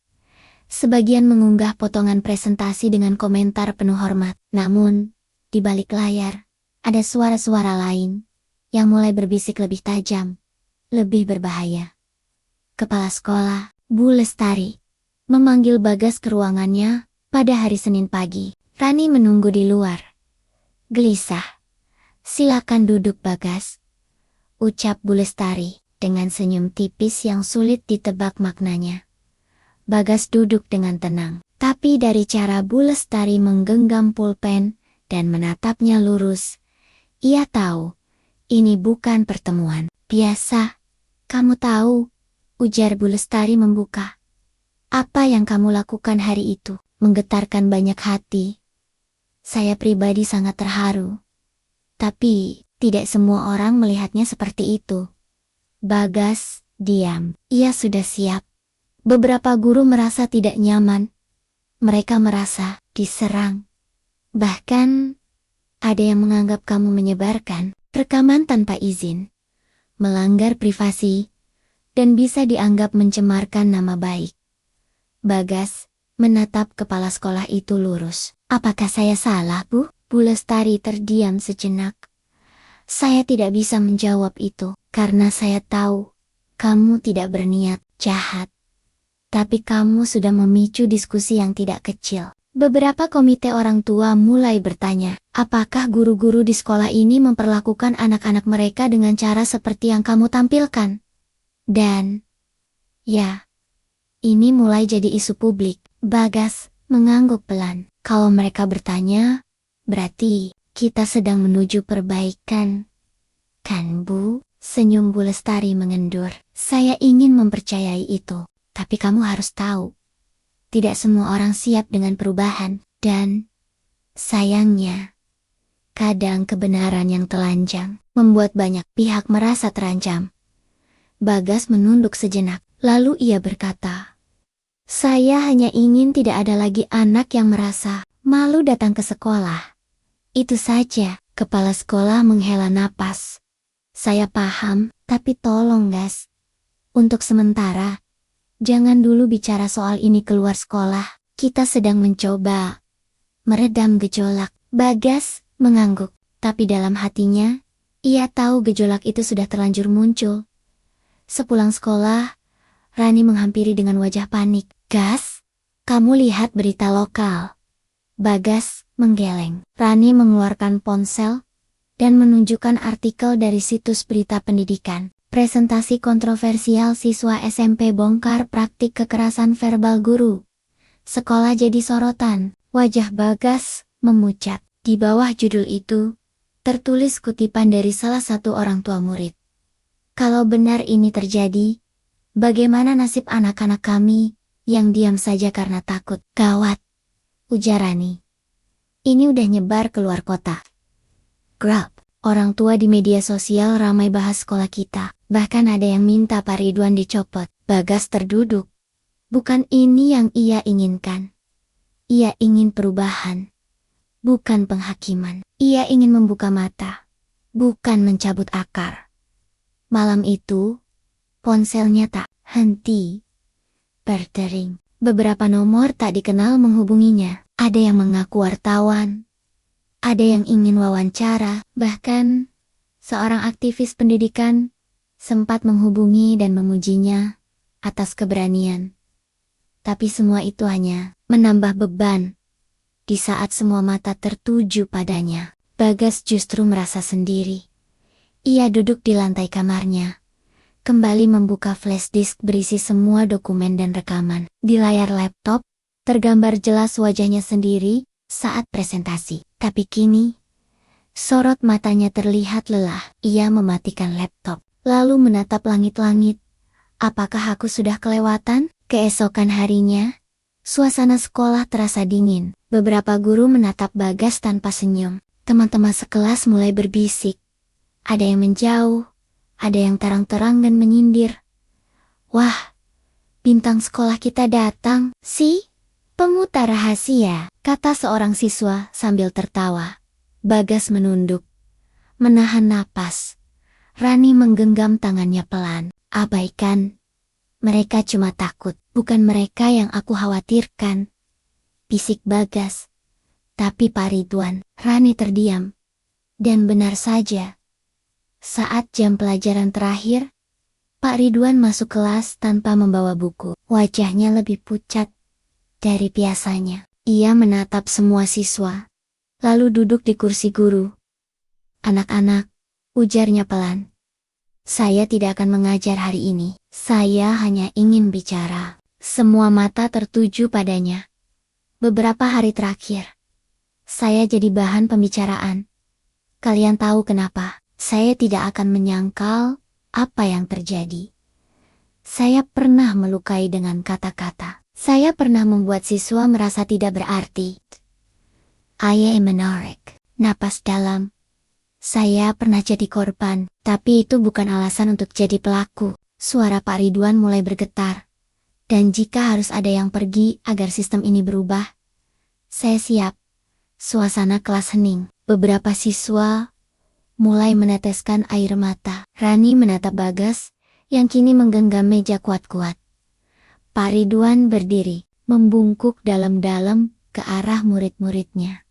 Sebagian mengunggah potongan presentasi dengan komentar penuh hormat. Namun, di balik layar, ada suara-suara lain yang mulai berbisik lebih tajam, lebih berbahaya. Kepala sekolah, Bu Lestari, memanggil Bagas ke ruangannya pada hari Senin pagi. Rani menunggu di luar. "Gelisah. Silakan duduk Bagas," ucap Bu Lestari dengan senyum tipis yang sulit ditebak maknanya. Bagas duduk dengan tenang, tapi dari cara Bu Lestari menggenggam pulpen dan menatapnya lurus, ia tahu ini bukan pertemuan biasa. "Kamu tahu," ujar Bu Lestari membuka, "apa yang kamu lakukan hari itu menggetarkan banyak hati. Saya pribadi sangat terharu. Tapi, tidak semua orang melihatnya seperti itu." Bagas diam. Ia sudah siap. Beberapa guru merasa tidak nyaman. Mereka merasa diserang. Bahkan, ada yang menganggap kamu menyebarkan rekaman tanpa izin, melanggar privasi, dan bisa dianggap mencemarkan nama baik. Bagas menatap kepala sekolah itu lurus. "Apakah saya salah, Bu?" Bu Lestari terdiam sejenak. "Saya tidak bisa menjawab itu, karena saya tahu kamu tidak berniat jahat. Tapi kamu sudah memicu diskusi yang tidak kecil." Beberapa komite orang tua mulai bertanya, apakah guru-guru di sekolah ini memperlakukan anak-anak mereka dengan cara seperti yang kamu tampilkan? Dan, ya, ini mulai jadi isu publik. Bagas mengangguk pelan. "Kalau mereka bertanya, berarti kita sedang menuju perbaikan. Kan Bu?" Senyum Bu Lestari mengendur. "Saya ingin mempercayai itu, tapi kamu harus tahu, tidak semua orang siap dengan perubahan, dan sayangnya, kadang kebenaran yang telanjang membuat banyak pihak merasa terancam." Bagas menunduk sejenak, lalu ia berkata, "Saya hanya ingin tidak ada lagi anak yang merasa malu datang ke sekolah. Itu saja." Kepala sekolah menghela napas. "Saya paham, tapi tolong Gas. Untuk sementara, jangan dulu bicara soal ini keluar sekolah. Kita sedang mencoba meredam gejolak." Bagas mengangguk, tapi dalam hatinya, ia tahu gejolak itu sudah terlanjur muncul. Sepulang sekolah, Rani menghampiri dengan wajah panik. "Gas, kamu lihat berita lokal?" Bagas menggeleng. Rani mengeluarkan ponsel dan menunjukkan artikel dari situs berita pendidikan. Presentasi kontroversial siswa SMP bongkar praktik kekerasan verbal guru. Sekolah jadi sorotan. Wajah Bagas memucat. Di bawah judul itu, tertulis kutipan dari salah satu orang tua murid. "Kalau benar ini terjadi, bagaimana nasib anak-anak kami yang diam saja karena takut?" "Gawat," ujar Rani. "Ini udah nyebar keluar kota." Grab. Orang tua di media sosial ramai bahas sekolah kita. Bahkan ada yang minta Pak Ridwan dicopot. Bagas terduduk. Bukan ini yang ia inginkan. Ia ingin perubahan, bukan penghakiman. Ia ingin membuka mata, bukan mencabut akar. Malam itu, ponselnya tak henti berdering. Beberapa nomor tak dikenal menghubunginya. Ada yang mengaku wartawan, ada yang ingin wawancara, bahkan seorang aktivis pendidikan sempat menghubungi dan memujinya atas keberanian. Tapi semua itu hanya menambah beban. Di saat semua mata tertuju padanya, Bagas justru merasa sendiri. Ia duduk di lantai kamarnya, kembali membuka flash disk berisi semua dokumen dan rekaman. Di layar laptop, tergambar jelas wajahnya sendiri saat presentasi. Tapi kini, sorot matanya terlihat lelah. Ia mematikan laptop, lalu menatap langit-langit. Apakah aku sudah kelewatan? Keesokan harinya, suasana sekolah terasa dingin. Beberapa guru menatap Bagas tanpa senyum. Teman-teman sekelas mulai berbisik. Ada yang menjauh, ada yang terang-terang dan menyindir. Wah, bintang sekolah kita datang, si pemutar rahasia, kata seorang siswa sambil tertawa. Bagas menunduk, menahan napas. Rani menggenggam tangannya pelan. Abaikan. Mereka cuma takut, bukan mereka yang aku khawatirkan. Bisik Bagas. Tapi Pak Ridwan, Rani terdiam. Dan benar saja. Saat jam pelajaran terakhir, Pak Ridwan masuk kelas tanpa membawa buku. Wajahnya lebih pucat dari biasanya. Ia menatap semua siswa, lalu duduk di kursi guru. Anak-anak, ujarnya pelan. Saya tidak akan mengajar hari ini. Saya hanya ingin bicara. Semua mata tertuju padanya. Beberapa hari terakhir, saya jadi bahan pembicaraan. Kalian tahu kenapa? Saya tidak akan menyangkal apa yang terjadi. Saya pernah melukai dengan kata-kata. Saya pernah membuat siswa merasa tidak berarti. I am menarik. Napas dalam. Saya pernah jadi korban, tapi itu bukan alasan untuk jadi pelaku. Suara Pak Ridwan mulai bergetar. Dan jika harus ada yang pergi agar sistem ini berubah, saya siap. Suasana kelas hening. Beberapa siswa mulai meneteskan air mata. Rani menatap Bagas, yang kini menggenggam meja kuat-kuat. Pak Ridwan berdiri, membungkuk dalam-dalam ke arah murid-muridnya.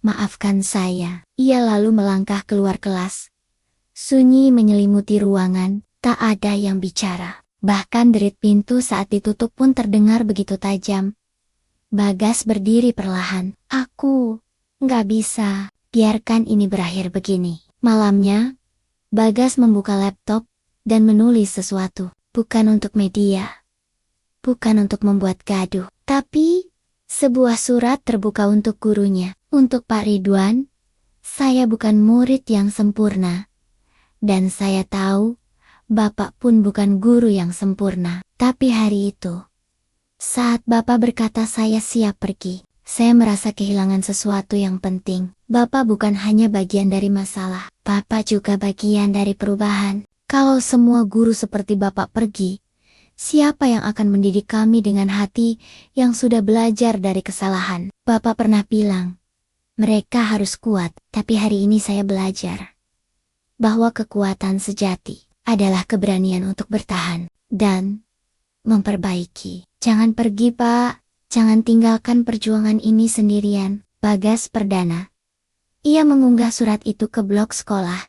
Maafkan saya. Ia lalu melangkah keluar kelas. Sunyi menyelimuti ruangan, tak ada yang bicara. Bahkan derit pintu saat ditutup pun terdengar begitu tajam. Bagas berdiri perlahan. Aku nggak bisa, biarkan ini berakhir begini. Malamnya, Bagas membuka laptop dan menulis sesuatu. Bukan untuk media, bukan untuk membuat gaduh, tapi sebuah surat terbuka untuk gurunya. Untuk Pak Ridwan, saya bukan murid yang sempurna. Dan saya tahu, Bapak pun bukan guru yang sempurna. Tapi hari itu, saat Bapak berkata saya siap pergi, saya merasa kehilangan sesuatu yang penting. Bapak bukan hanya bagian dari masalah, Bapak juga bagian dari perubahan. Kalau semua guru seperti Bapak pergi, siapa yang akan mendidik kami dengan hati yang sudah belajar dari kesalahan? Bapak pernah bilang, mereka harus kuat, tapi hari ini saya belajar bahwa kekuatan sejati adalah keberanian untuk bertahan dan memperbaiki. Jangan pergi, Pak. Jangan tinggalkan perjuangan ini sendirian. Bagas Perdana. Ia mengunggah surat itu ke blog sekolah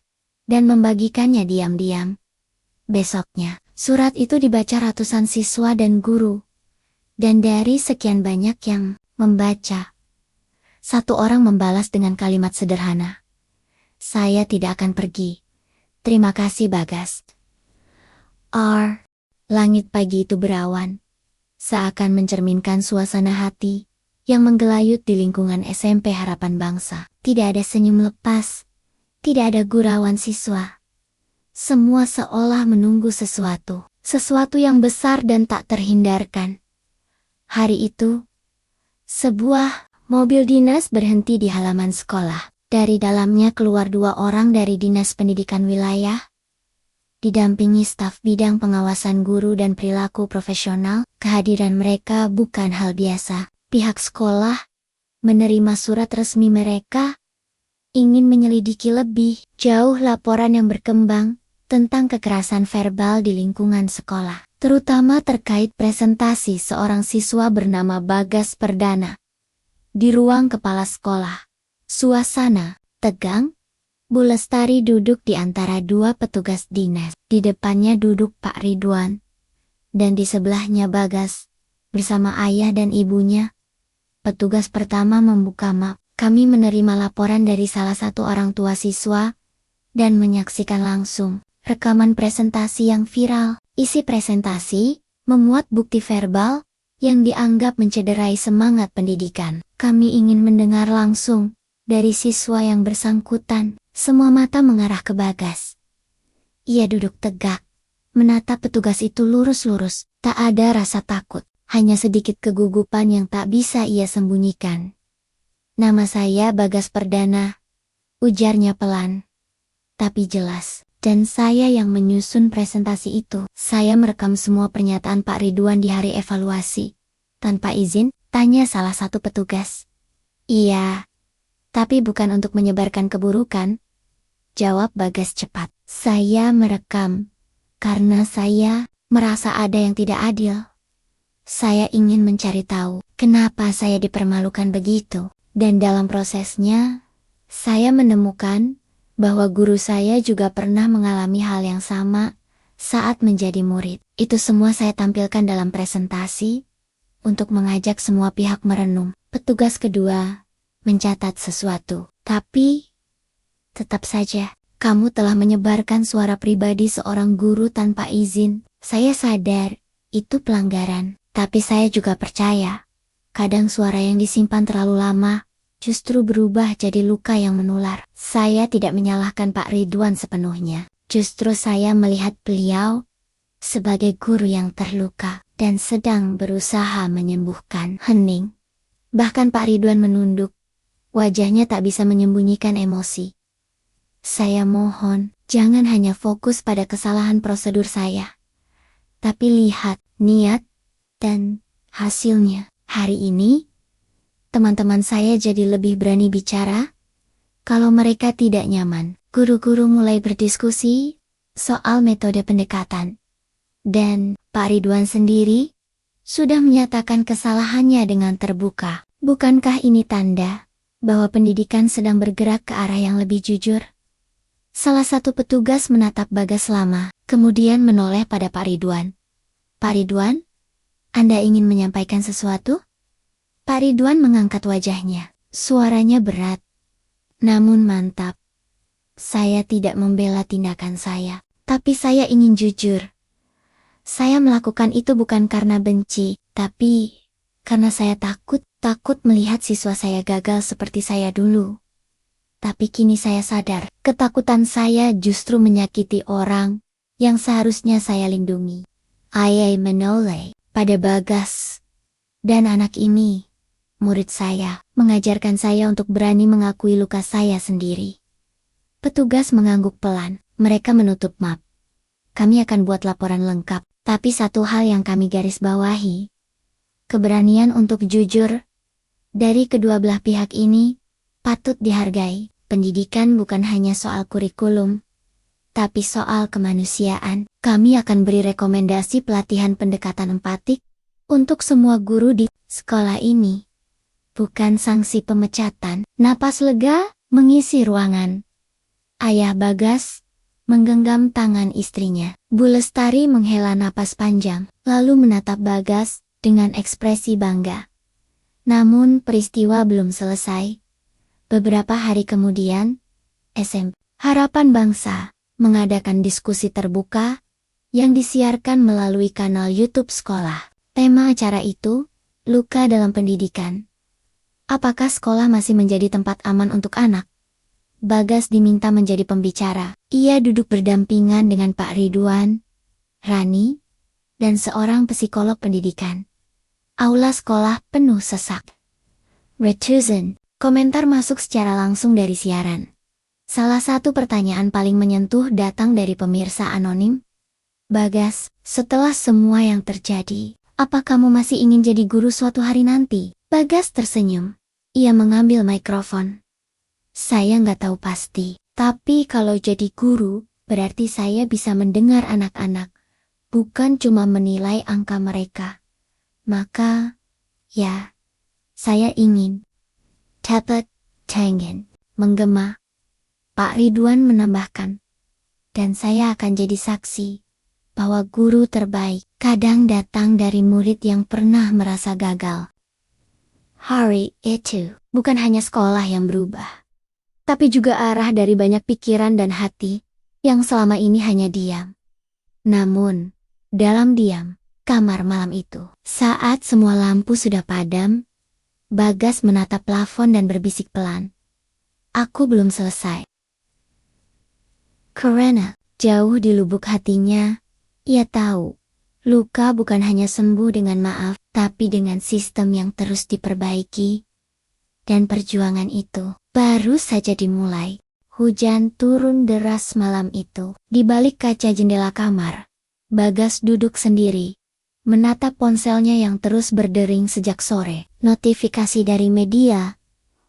dan membagikannya diam-diam. Besoknya, surat itu dibaca ratusan siswa dan guru. Dan dari sekian banyak yang membaca, satu orang membalas dengan kalimat sederhana. Saya tidak akan pergi. Terima kasih Bagas. Langit pagi itu berawan, seakan mencerminkan suasana hati yang menggelayut di lingkungan SMP Harapan Bangsa. Tidak ada senyum lepas, tidak ada gurauan siswa. Semua seolah menunggu sesuatu yang besar dan tak terhindarkan. Hari itu, sebuah mobil dinas berhenti di halaman sekolah. Dari dalamnya keluar 2 orang dari Dinas Pendidikan Wilayah, didampingi staf bidang pengawasan guru dan perilaku profesional. Kehadiran mereka bukan hal biasa. Pihak sekolah menerima surat resmi mereka, ingin menyelidiki lebih jauh laporan yang berkembang tentang kekerasan verbal di lingkungan sekolah, terutama terkait presentasi seorang siswa bernama Bagas Perdana. Di ruang kepala sekolah, suasana tegang. Bu Lestari duduk di antara dua petugas dinas. Di depannya duduk Pak Ridwan, dan di sebelahnya Bagas, bersama ayah dan ibunya. Petugas pertama membuka map. Kami menerima laporan dari salah satu orang tua siswa, dan menyaksikan langsung rekaman presentasi yang viral. Isi presentasi memuat bukti verbal yang dianggap mencederai semangat pendidikan. Kami ingin mendengar langsung dari siswa yang bersangkutan. Semua mata mengarah ke Bagas. Ia duduk tegak, menatap petugas itu lurus-lurus. Tak ada rasa takut, hanya sedikit kegugupan yang tak bisa ia sembunyikan. "Nama saya Bagas Perdana," ujarnya pelan, tapi jelas. "Dan saya yang menyusun presentasi itu." "Saya merekam semua pernyataan Pak Ridwan di hari evaluasi. Tanpa izin?" tanya salah satu petugas. "Iya, tapi bukan untuk menyebarkan keburukan," jawab Bagas cepat. "Saya merekam karena saya merasa ada yang tidak adil. Saya ingin mencari tahu kenapa saya dipermalukan begitu. Dan dalam prosesnya, saya menemukan bahwa guru saya juga pernah mengalami hal yang sama saat menjadi murid. Itu semua saya tampilkan dalam presentasi untuk mengajak semua pihak merenung." Petugas kedua mencatat sesuatu. "Tapi, tetap saja, kamu telah menyebarkan suara pribadi seorang guru tanpa izin. Saya sadar, itu pelanggaran. Tapi saya juga percaya, kadang suara yang disimpan terlalu lama justru berubah jadi luka yang menular." Saya tidak menyalahkan Pak Ridwan sepenuhnya. Justru saya melihat beliau sebagai guru yang terluka dan sedang berusaha menyembuhkan. Hening. Bahkan Pak Ridwan menunduk. Wajahnya tak bisa menyembunyikan emosi. "Saya mohon, jangan hanya fokus pada kesalahan prosedur saya. Tapi lihat niat dan hasilnya. Hari ini, teman-teman saya jadi lebih berani bicara. Kalau mereka tidak nyaman, guru-guru mulai berdiskusi soal metode pendekatan. Dan Pak Ridwan sendiri sudah menyatakan kesalahannya dengan terbuka. Bukankah ini tanda bahwa pendidikan sedang bergerak ke arah yang lebih jujur?" Salah satu petugas menatap Bagas lama, kemudian menoleh pada Pak Ridwan. "Pak Ridwan, Anda ingin menyampaikan sesuatu?" Pak Ridwan mengangkat wajahnya. Suaranya berat, namun mantap. "Saya tidak membela tindakan saya, tapi saya ingin jujur. Saya melakukan itu bukan karena benci, tapi karena saya takut melihat siswa saya gagal seperti saya dulu. Tapi kini saya sadar, ketakutan saya justru menyakiti orang yang seharusnya saya lindungi." Ayah menoleh pada Bagas. "Dan anak ini, murid saya, mengajarkan saya untuk berani mengakui luka saya sendiri." Petugas mengangguk pelan. Mereka menutup map. "Kami akan buat laporan lengkap, tapi satu hal yang kami garis bawahi. Keberanian untuk jujur dari kedua belah pihak ini patut dihargai. Pendidikan bukan hanya soal kurikulum, tapi soal kemanusiaan. Kami akan beri rekomendasi pelatihan pendekatan empatik untuk semua guru di sekolah ini. Bukan sanksi pemecatan." Napas lega mengisi ruangan. Ayah Bagas menggenggam tangan istrinya. Bu Lestari menghela napas panjang, lalu menatap Bagas dengan ekspresi bangga. Namun peristiwa belum selesai. Beberapa hari kemudian, SMP Harapan Bangsa mengadakan diskusi terbuka yang disiarkan melalui kanal YouTube sekolah. Tema acara itu, luka dalam pendidikan. Apakah sekolah masih menjadi tempat aman untuk anak? Bagas diminta menjadi pembicara. Ia duduk berdampingan dengan Pak Ridwan, Rani, dan seorang psikolog pendidikan. Aula sekolah penuh sesak. "Retuzen," komentar masuk secara langsung dari siaran. Salah satu pertanyaan paling menyentuh datang dari pemirsa anonim. "Bagas, setelah semua yang terjadi, apa kamu masih ingin jadi guru suatu hari nanti?" Bagas tersenyum. Ia mengambil mikrofon. "Saya nggak tahu pasti, tapi kalau jadi guru, berarti saya bisa mendengar anak-anak, bukan cuma menilai angka mereka. Maka, ya, saya ingin Tepet, Tengen, menggema. Pak Ridwan menambahkan, dan saya akan jadi saksi bahwa guru terbaik kadang datang dari murid yang pernah merasa gagal. Hari itu bukan hanya sekolah yang berubah, tapi juga arah dari banyak pikiran dan hati yang selama ini hanya diam. Namun, dalam diam, kamar malam itu, saat semua lampu sudah padam, Bagas menatap plafon dan berbisik pelan. Aku belum selesai. Karena, jauh di lubuk hatinya, ia tahu, luka bukan hanya sembuh dengan maaf, tapi dengan sistem yang terus diperbaiki. Dan perjuangan itu baru saja dimulai. Hujan turun deras malam itu. Di balik kaca jendela kamar, Bagas duduk sendiri, menatap ponselnya yang terus berdering sejak sore. Notifikasi dari media,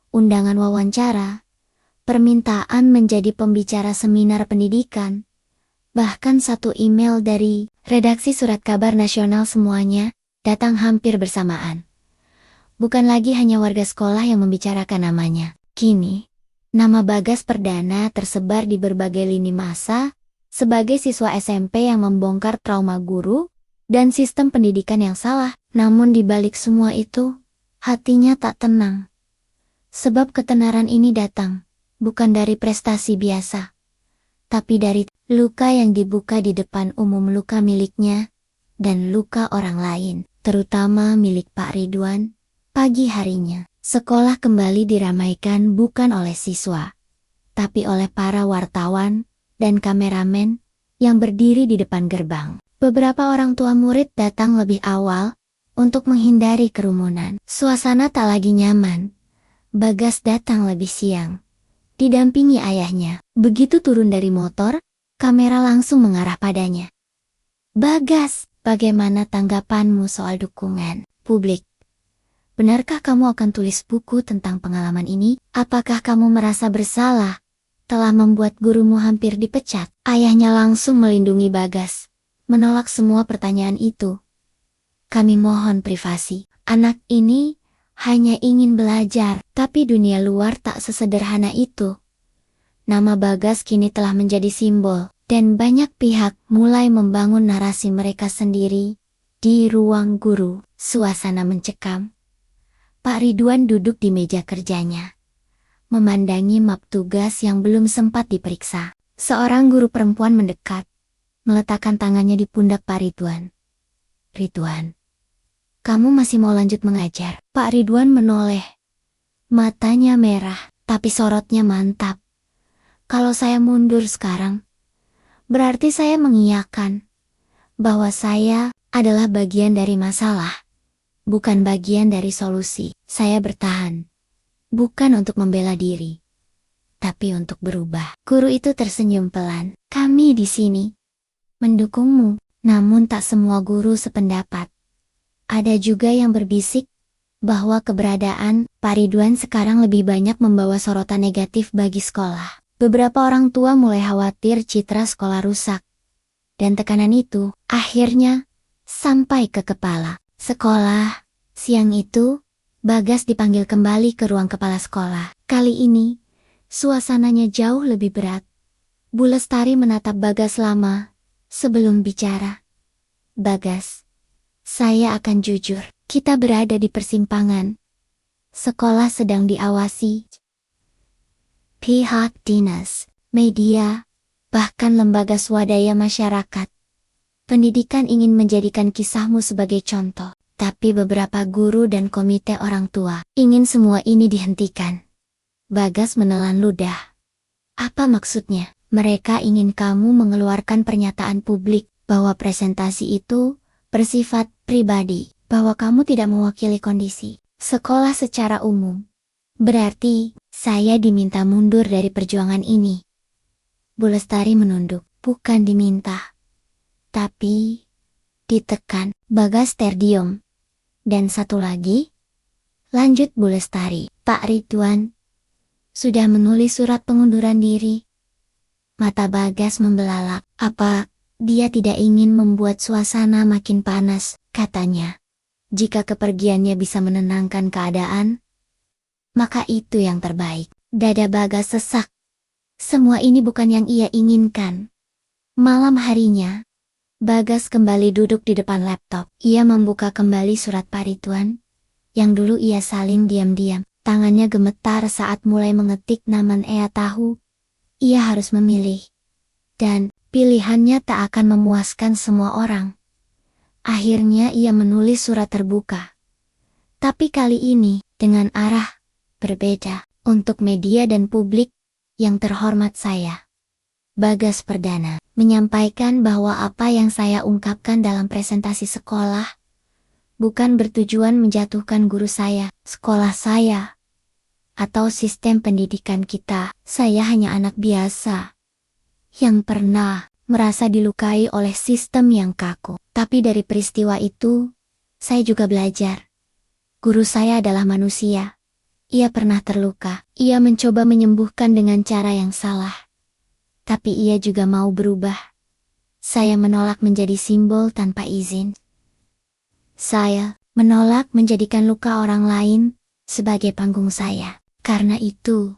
undangan wawancara, permintaan menjadi pembicara seminar pendidikan, bahkan satu email dari redaksi surat kabar nasional, semuanya datang hampir bersamaan. Bukan lagi hanya warga sekolah yang membicarakan namanya. Kini, nama Bagas Perdana tersebar di berbagai lini masa, sebagai siswa SMP yang membongkar trauma guru dan sistem pendidikan yang salah. Namun di balik semua itu, hatinya tak tenang. Sebab ketenaran ini datang bukan dari prestasi biasa, tapi dari luka yang dibuka di depan umum, luka miliknya dan luka orang lain, terutama milik Pak Ridwan. Pagi harinya, sekolah kembali diramaikan bukan oleh siswa, tapi oleh para wartawan dan kameramen yang berdiri di depan gerbang. Beberapa orang tua murid datang lebih awal untuk menghindari kerumunan. Suasana tak lagi nyaman. Bagas datang lebih siang, didampingi ayahnya. Begitu turun dari motor, kamera langsung mengarah padanya. Bagas, bagaimana tanggapanmu soal dukungan publik? Benarkah kamu akan tulis buku tentang pengalaman ini? Apakah kamu merasa bersalah telah membuat gurumu hampir dipecat? Ayahnya langsung melindungi Bagas, menolak semua pertanyaan itu. Kami mohon privasi. Anak ini hanya ingin belajar, tapi dunia luar tak sesederhana itu. Nama Bagas kini telah menjadi simbol, dan banyak pihak mulai membangun narasi mereka sendiri. Di ruang guru, suasana mencekam. Pak Ridwan duduk di meja kerjanya, memandangi map tugas yang belum sempat diperiksa. Seorang guru perempuan mendekat, meletakkan tangannya di pundak Pak Ridwan. Ridwan, kamu masih mau lanjut mengajar? Pak Ridwan menoleh. Matanya merah, tapi sorotnya mantap. Kalau saya mundur sekarang, berarti saya mengiyakan bahwa saya adalah bagian dari masalah, bukan bagian dari solusi. Saya bertahan, bukan untuk membela diri, tapi untuk berubah. Guru itu tersenyum pelan. Kami di sini mendukungmu, namun tak semua guru sependapat. Ada juga yang berbisik bahwa keberadaan Pak Ridwan sekarang lebih banyak membawa sorotan negatif bagi sekolah. Beberapa orang tua mulai khawatir citra sekolah rusak. Dan tekanan itu akhirnya sampai ke kepala sekolah. Siang itu, Bagas dipanggil kembali ke ruang kepala sekolah. Kali ini, suasananya jauh lebih berat. Bu Lestari menatap Bagas lama sebelum bicara. Bagas, saya akan jujur, kita berada di persimpangan. Sekolah sedang diawasi. Pihak dinas, media, bahkan lembaga swadaya masyarakat. Pendidikan ingin menjadikan kisahmu sebagai contoh, tapi beberapa guru dan komite orang tua ingin semua ini dihentikan. Bagas menelan ludah. Apa maksudnya? Mereka ingin kamu mengeluarkan pernyataan publik bahwa presentasi itu bersifat pribadi, bahwa kamu tidak mewakili kondisi sekolah secara umum. Berarti, saya diminta mundur dari perjuangan ini. Bu Lestari menunduk, bukan diminta, tapi ditekan. Bagas terdiam. Dan satu lagi, lanjut Bu Lestari, Pak Ridwan sudah menulis surat pengunduran diri. Mata Bagas membelalak. Apa dia tidak ingin membuat suasana makin panas, katanya. Jika kepergiannya bisa menenangkan keadaan, maka itu yang terbaik. Dada Bagas sesak. Semua ini bukan yang ia inginkan. Malam harinya, Bagas kembali duduk di depan laptop. Ia membuka kembali surat Pak Ridwan, yang dulu ia salin diam-diam. Tangannya gemetar saat mulai mengetik nama ia tahu. Ia harus memilih. Dan pilihannya tak akan memuaskan semua orang. Akhirnya ia menulis surat terbuka. Tapi kali ini, dengan arah berbeda. Untuk media dan publik yang terhormat saya, Bagas Perdana, menyampaikan bahwa apa yang saya ungkapkan dalam presentasi sekolah bukan bertujuan menjatuhkan guru saya, sekolah saya, atau sistem pendidikan kita. Saya hanya anak biasa yang pernah merasa dilukai oleh sistem yang kaku. Tapi dari peristiwa itu, saya juga belajar. Guru saya adalah manusia. Ia pernah terluka. Ia mencoba menyembuhkan dengan cara yang salah. Tapi ia juga mau berubah. Saya menolak menjadi simbol tanpa izin. Saya menolak menjadikan luka orang lain sebagai panggung saya. Karena itu,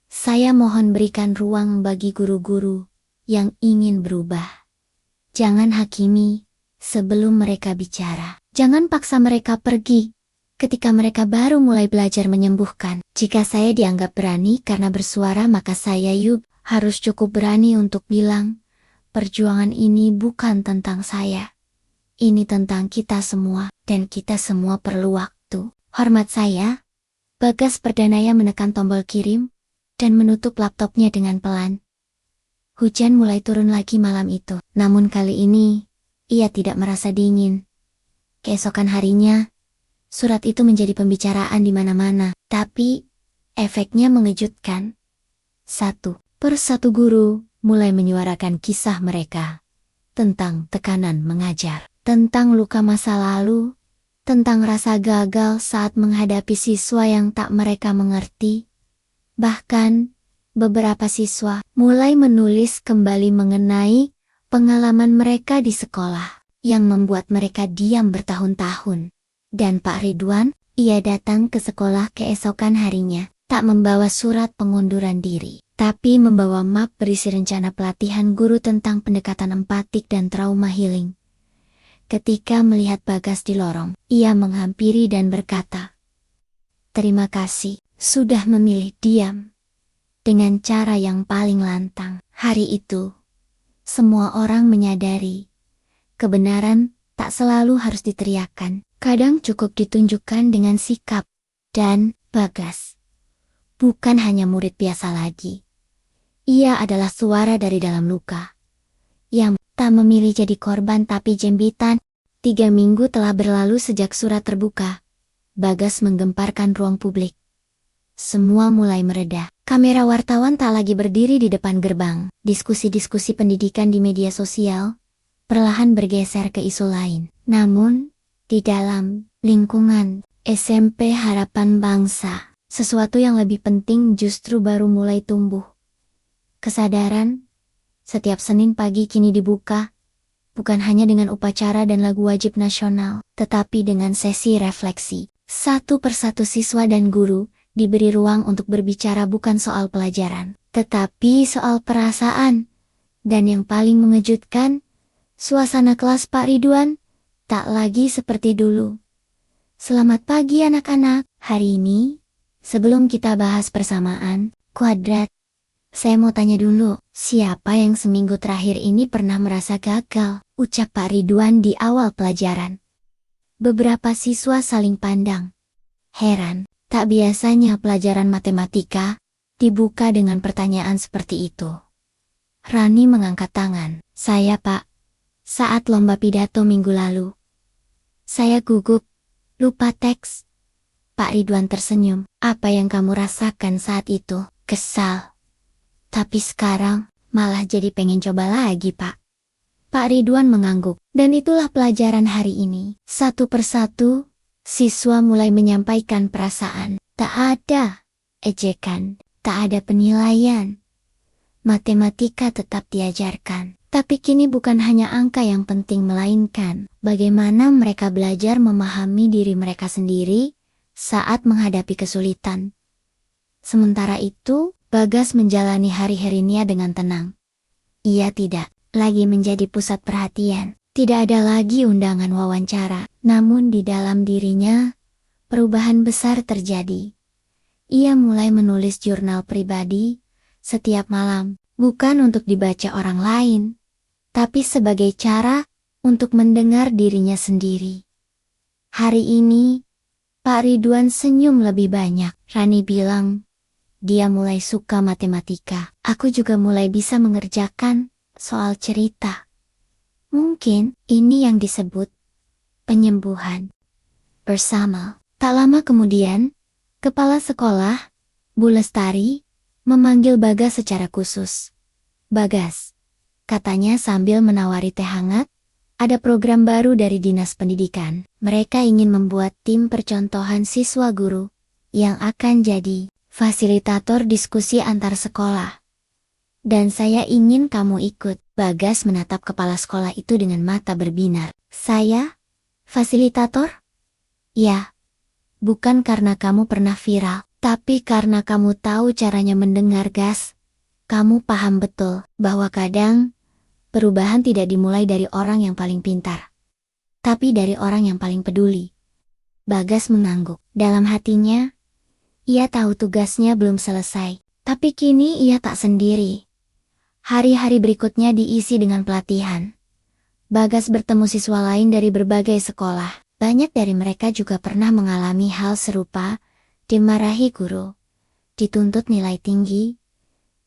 saya mohon berikan ruang bagi guru-guru yang ingin berubah. Jangan hakimi sebelum mereka bicara. Jangan paksa mereka pergi ketika mereka baru mulai belajar menyembuhkan. Jika saya dianggap berani karena bersuara, maka saya harus cukup berani untuk bilang, perjuangan ini bukan tentang saya. Ini tentang kita semua, dan kita semua perlu waktu. Hormat saya. Bagas Perdana menekan tombol kirim, dan menutup laptopnya dengan pelan. Hujan mulai turun lagi malam itu, namun kali ini, ia tidak merasa dingin. Keesokan harinya, surat itu menjadi pembicaraan di mana-mana, tapi efeknya mengejutkan. Satu persatu guru mulai menyuarakan kisah mereka tentang tekanan mengajar, tentang luka masa lalu, tentang rasa gagal saat menghadapi siswa yang tak mereka mengerti. Bahkan, beberapa siswa mulai menulis kembali mengenai pengalaman mereka di sekolah yang membuat mereka diam bertahun-tahun. Dan Pak Ridwan, ia datang ke sekolah keesokan harinya, tak membawa surat pengunduran diri, tapi membawa map berisi rencana pelatihan guru tentang pendekatan empatik dan trauma healing. Ketika melihat Bagas di lorong, ia menghampiri dan berkata, "Terima kasih, sudah memilih diam." Dengan cara yang paling lantang. Hari itu, semua orang menyadari, kebenaran tak selalu harus diteriakkan. Kadang cukup ditunjukkan dengan sikap. Dan Bagas bukan hanya murid biasa lagi. Ia adalah suara dari dalam luka, yang tak memilih jadi korban tapi jembitan. 3 minggu telah berlalu sejak surat terbuka. Bagas menggemparkan ruang publik. Semua mulai mereda. Kamera wartawan tak lagi berdiri di depan gerbang. Diskusi-diskusi pendidikan di media sosial perlahan bergeser ke isu lain. Namun, di dalam lingkungan SMP Harapan Bangsa, sesuatu yang lebih penting justru baru mulai tumbuh. Kesadaran, setiap Senin pagi kini dibuka, bukan hanya dengan upacara dan lagu wajib nasional, tetapi dengan sesi refleksi. Satu persatu siswa dan guru diberi ruang untuk berbicara bukan soal pelajaran, tetapi soal perasaan. Dan yang paling mengejutkan, suasana kelas Pak Ridwan tak lagi seperti dulu. Selamat pagi anak-anak. Hari ini, sebelum kita bahas persamaan kuadrat, saya mau tanya dulu, siapa yang seminggu terakhir ini pernah merasa gagal? Ucap Pak Ridwan di awal pelajaran. Beberapa siswa saling pandang. Heran, tak biasanya pelajaran matematika dibuka dengan pertanyaan seperti itu. Rani mengangkat tangan. Saya Pak, saat lomba pidato minggu lalu, saya gugup, lupa teks. Pak Ridwan tersenyum. Apa yang kamu rasakan saat itu? Kesal. Tapi sekarang, malah jadi pengen coba lagi Pak. Pak Ridwan mengangguk. Dan itulah pelajaran hari ini. Satu persatu, siswa mulai menyampaikan perasaan. Tak ada ejekan, tak ada penilaian. Matematika tetap diajarkan. Tapi kini bukan hanya angka yang penting, melainkan bagaimana mereka belajar memahami diri mereka sendiri saat menghadapi kesulitan. Sementara itu, Bagas menjalani hari-harinya dengan tenang. Ia tidak lagi menjadi pusat perhatian. Tidak ada lagi undangan wawancara. Namun di dalam dirinya, perubahan besar terjadi. Ia mulai menulis jurnal pribadi setiap malam, bukan untuk dibaca orang lain, tapi sebagai cara untuk mendengar dirinya sendiri. Hari ini, Pak Ridwan senyum lebih banyak. Rani bilang, dia mulai suka matematika. Aku juga mulai bisa mengerjakan soal cerita. Mungkin ini yang disebut penyembuhan bersama. Tak lama kemudian, kepala sekolah, Bu Lestari, memanggil Bagas secara khusus. Bagas, katanya sambil menawari teh hangat, ada program baru dari Dinas Pendidikan. Mereka ingin membuat tim percontohan siswa guru yang akan jadi fasilitator diskusi antar sekolah. Dan saya ingin kamu ikut. Bagas menatap kepala sekolah itu dengan mata berbinar. Saya? Fasilitator? Ya. Bukan karena kamu pernah viral, tapi karena kamu tahu caranya mendengar, Gas. Kamu paham betul bahwa kadang perubahan tidak dimulai dari orang yang paling pintar, tapi dari orang yang paling peduli. Bagas mengangguk. Dalam hatinya, ia tahu tugasnya belum selesai, tapi kini ia tak sendiri. Hari-hari berikutnya diisi dengan pelatihan. Bagas bertemu siswa lain dari berbagai sekolah. Banyak dari mereka juga pernah mengalami hal serupa, dimarahi guru, dituntut nilai tinggi,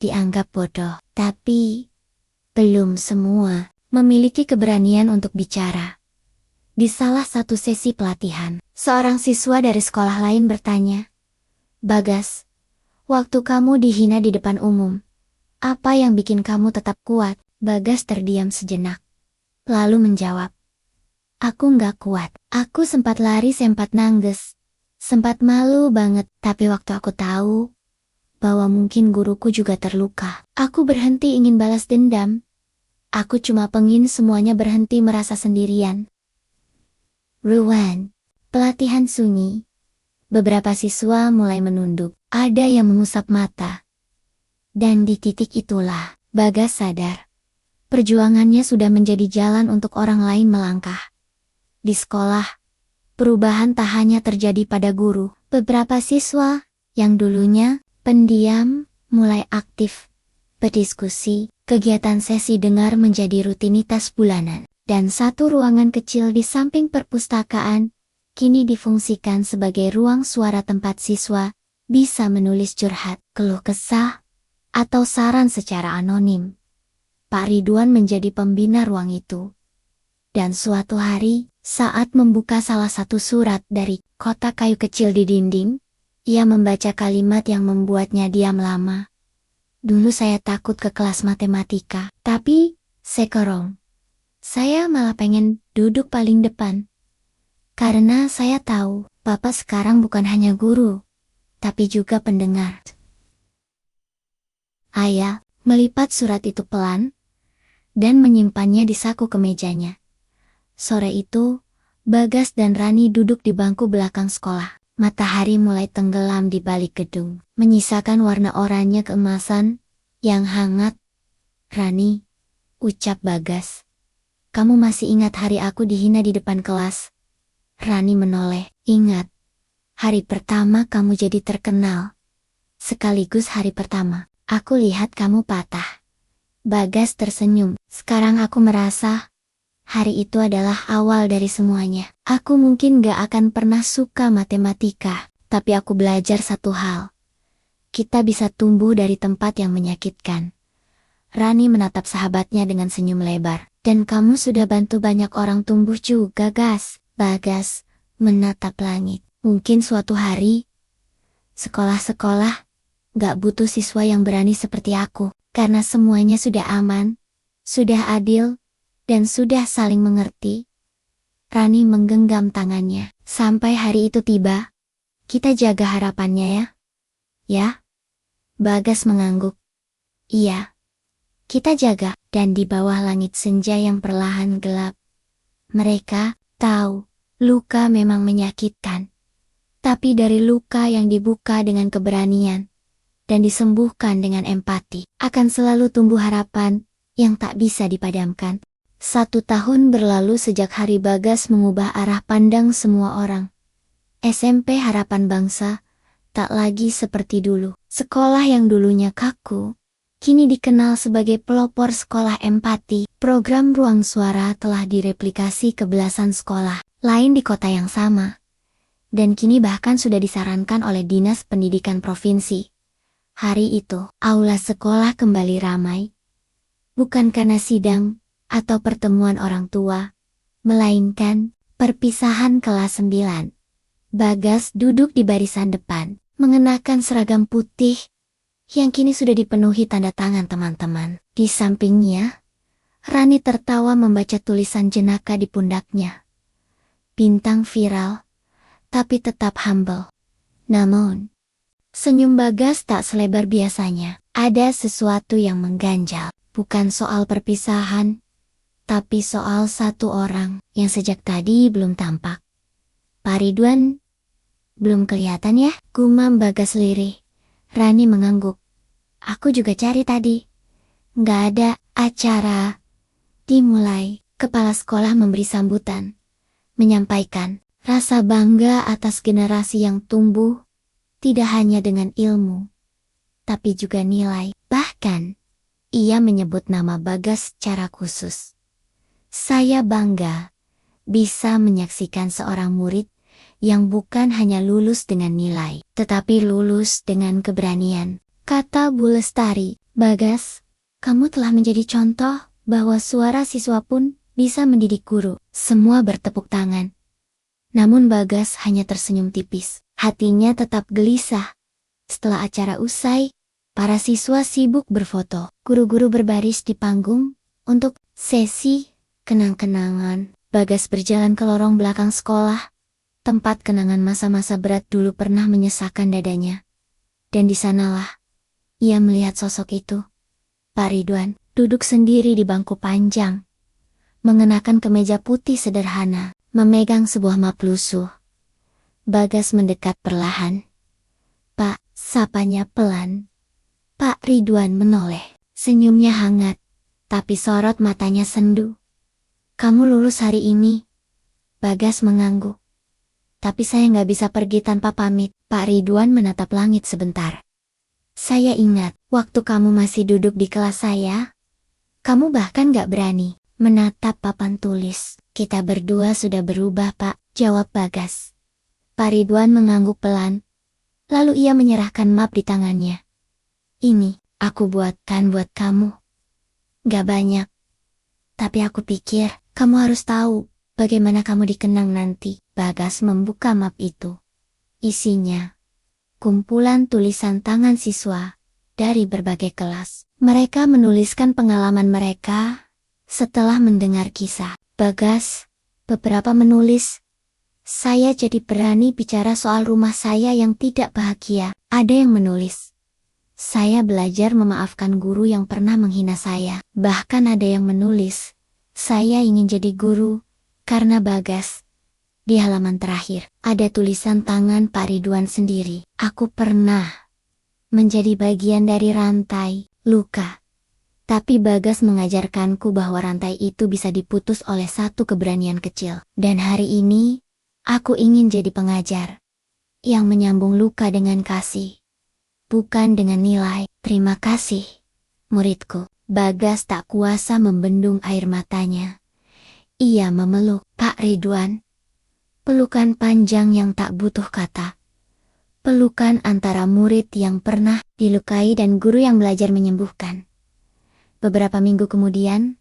dianggap bodoh. Tapi, belum semua memiliki keberanian untuk bicara. Di salah satu sesi pelatihan, seorang siswa dari sekolah lain bertanya, Bagas, waktu kamu dihina di depan umum, apa yang bikin kamu tetap kuat? Bagas terdiam sejenak, lalu menjawab, aku nggak kuat. Aku sempat lari, sempat nangis, sempat malu banget. Tapi waktu aku tahu bahwa mungkin guruku juga terluka, aku berhenti ingin balas dendam. Aku cuma pengen semuanya berhenti merasa sendirian. Ruan, pelatihan sunyi. Beberapa siswa mulai menunduk, ada yang mengusap mata. Dan di titik itulah, Bagas sadar. Perjuangannya sudah menjadi jalan untuk orang lain melangkah. Di sekolah, perubahan tak hanya terjadi pada guru. Beberapa siswa, yang dulunya pendiam, mulai aktif. Berdiskusi, kegiatan sesi dengar menjadi rutinitas bulanan. Dan satu ruangan kecil di samping perpustakaan, kini difungsikan sebagai ruang suara tempat siswa bisa menulis curhat, keluh kesah, atau saran secara anonim. Pak Ridwan menjadi pembina ruang itu. Dan suatu hari, saat membuka salah satu surat dari kotak kayu kecil di dinding, ia membaca kalimat yang membuatnya diam lama. Dulu saya takut ke kelas matematika, tapi sekarang saya malah pengen duduk paling depan. Karena saya tahu, Bapak sekarang bukan hanya guru, tapi juga pendengar. Ayah melipat surat itu pelan, dan menyimpannya di saku kemejanya. Sore itu, Bagas dan Rani duduk di bangku belakang sekolah. Matahari mulai tenggelam di balik gedung, menyisakan warna oranye keemasan, yang hangat. Rani, ucap Bagas. Kamu masih ingat hari aku dihina di depan kelas? Rani menoleh. Ingat. Hari pertama kamu jadi terkenal. Sekaligus hari pertama aku lihat kamu patah. Bagas tersenyum. Sekarang aku merasa hari itu adalah awal dari semuanya. Aku mungkin gak akan pernah suka matematika, tapi aku belajar satu hal. Kita bisa tumbuh dari tempat yang menyakitkan. Rani menatap sahabatnya dengan senyum lebar. Dan kamu sudah bantu banyak orang tumbuh juga, Gas. Bagas menatap langit. Mungkin suatu hari, sekolah-sekolah gak butuh siswa yang berani seperti aku, karena semuanya sudah aman, sudah adil, dan sudah saling mengerti. Rani menggenggam tangannya. Sampai hari itu tiba, kita jaga harapannya ya. Ya? Bagas mengangguk. Iya. Kita jaga. Dan di bawah langit senja yang perlahan gelap, mereka tahu, luka memang menyakitkan. Tapi dari luka yang dibuka dengan keberanian, dan disembuhkan dengan empati. Akan selalu tumbuh harapan yang tak bisa dipadamkan. 1 tahun berlalu sejak hari Bagas mengubah arah pandang semua orang. SMP Harapan Bangsa tak lagi seperti dulu. Sekolah yang dulunya kaku, kini dikenal sebagai pelopor sekolah empati. Program Ruang Suara telah direplikasi ke belasan sekolah lain di kota yang sama. Dan kini bahkan sudah disarankan oleh Dinas Pendidikan Provinsi. Hari itu, aula sekolah kembali ramai. Bukan karena sidang atau pertemuan orang tua, melainkan perpisahan kelas 9. Bagas duduk di barisan depan, mengenakan seragam putih yang kini sudah dipenuhi tanda tangan teman-teman. Di sampingnya, Rani tertawa membaca tulisan jenaka di pundaknya. Bintang viral, tapi tetap humble. Namun, senyum Bagas tak selebar biasanya. Ada sesuatu yang mengganjal, bukan soal perpisahan, tapi soal satu orang yang sejak tadi belum tampak. Pak Ridwan, belum kelihatan ya? Gumam Bagas lirih. Rani mengangguk. Aku juga cari tadi. Nggak ada. Acara dimulai. Kepala sekolah memberi sambutan, menyampaikan rasa bangga atas generasi yang tumbuh, tidak hanya dengan ilmu, tapi juga nilai. Bahkan, ia menyebut nama Bagas secara khusus. Saya bangga bisa menyaksikan seorang murid yang bukan hanya lulus dengan nilai, tetapi lulus dengan keberanian. Kata Bu Lestari, Bagas, kamu telah menjadi contoh bahwa suara siswa pun bisa mendidik guru. Semua bertepuk tangan. Namun Bagas hanya tersenyum tipis. Hatinya tetap gelisah. Setelah acara usai, para siswa sibuk berfoto. Guru-guru berbaris di panggung untuk sesi kenang-kenangan. Bagas berjalan ke lorong belakang sekolah, tempat kenangan masa-masa berat dulu pernah menyesakkan dadanya. Dan di sanalah ia melihat sosok itu. Pak Ridwan duduk sendiri di bangku panjang, mengenakan kemeja putih sederhana, memegang sebuah map lusuh. Bagas mendekat perlahan. Pak, sapanya pelan. Pak Ridwan menoleh, senyumnya hangat, tapi sorot matanya sendu. Kamu lulus hari ini? Bagas mengangguk. Tapi saya nggak bisa pergi tanpa pamit. Pak Ridwan menatap langit sebentar. Saya ingat, waktu kamu masih duduk di kelas saya, kamu bahkan nggak berani menatap papan tulis. Kita berdua sudah berubah, Pak, jawab Bagas. Pak Ridwan mengangguk pelan, lalu ia menyerahkan map di tangannya. Ini, aku buatkan buat kamu. Gak banyak. Tapi aku pikir, kamu harus tahu, bagaimana kamu dikenang nanti. Bagas membuka map itu. Isinya, kumpulan tulisan tangan siswa dari berbagai kelas. Mereka menuliskan pengalaman mereka setelah mendengar kisah. Bagas, beberapa menulis, saya jadi berani bicara soal rumah saya yang tidak bahagia. Ada yang menulis, saya belajar memaafkan guru yang pernah menghina saya. Bahkan ada yang menulis, saya ingin jadi guru karena Bagas. Di halaman terakhir, ada tulisan tangan Pak Ridwan sendiri. Aku pernah menjadi bagian dari rantai luka. Tapi Bagas mengajarkanku bahwa rantai itu bisa diputus oleh satu keberanian kecil. Dan hari ini, aku ingin jadi pengajar yang menyambung luka dengan kasih, bukan dengan nilai. Terima kasih, muridku. Bagas tak kuasa membendung air matanya. Ia memeluk Pak Ridwan. Pelukan panjang yang tak butuh kata. Pelukan antara murid yang pernah dilukai dan guru yang belajar menyembuhkan. Beberapa minggu kemudian,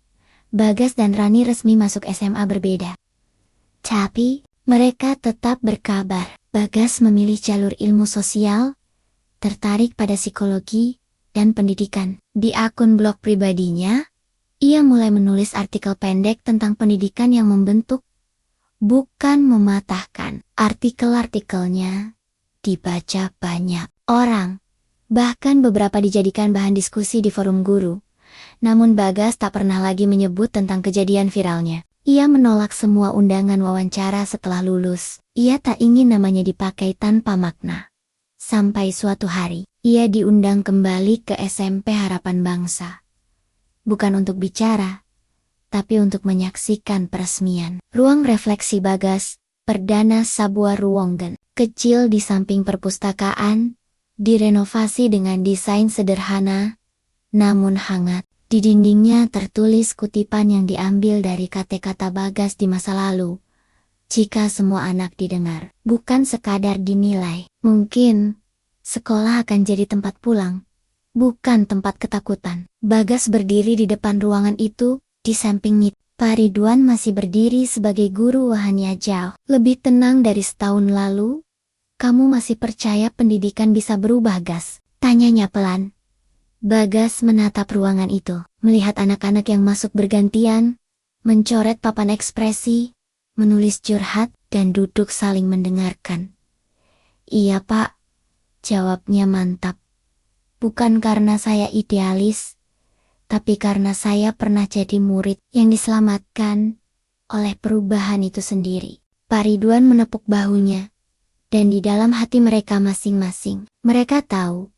Bagas dan Rani resmi masuk SMA berbeda. Tapi, mereka tetap berkabar. Bagas memilih jalur ilmu sosial, tertarik pada psikologi dan pendidikan. Di akun blog pribadinya, ia mulai menulis artikel pendek tentang pendidikan yang membentuk, bukan mematahkan. Artikel-artikelnya dibaca banyak orang. Bahkan beberapa dijadikan bahan diskusi di forum guru. Namun Bagas tak pernah lagi menyebut tentang kejadian viralnya. Ia menolak semua undangan wawancara setelah lulus. Ia tak ingin namanya dipakai tanpa makna. Sampai suatu hari, ia diundang kembali ke SMP Harapan Bangsa. Bukan untuk bicara, tapi untuk menyaksikan peresmian ruang refleksi Bagas, perdana sebuah ruangan kecil di samping perpustakaan, direnovasi dengan desain sederhana, namun hangat. Di dindingnya tertulis kutipan yang diambil dari kata-kata Bagas di masa lalu. Jika semua anak didengar, bukan sekadar dinilai, mungkin sekolah akan jadi tempat pulang, bukan tempat ketakutan. Bagas berdiri di depan ruangan itu, di sampingnya Pak Ridwan masih berdiri sebagai guru wahania jauh lebih tenang dari setahun lalu. Kamu masih percaya pendidikan bisa berubah, Gas? Tanyanya pelan. Bagas menatap ruangan itu, melihat anak-anak yang masuk bergantian, mencoret papan ekspresi, menulis curhat, dan duduk saling mendengarkan. Iya, Pak. Jawabnya mantap. Bukan karena saya idealis, tapi karena saya pernah jadi murid yang diselamatkan oleh perubahan itu sendiri. Pak Ridwan menepuk bahunya, dan di dalam hati mereka masing-masing, mereka tahu,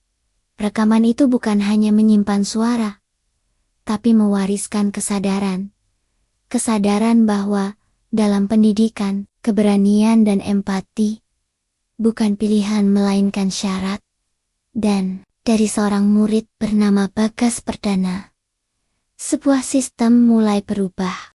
rekaman itu bukan hanya menyimpan suara, tapi mewariskan kesadaran. Kesadaran bahwa dalam pendidikan, keberanian dan empati bukan pilihan melainkan syarat. Dan dari seorang murid bernama Bagas Perdana, sebuah sistem mulai berubah.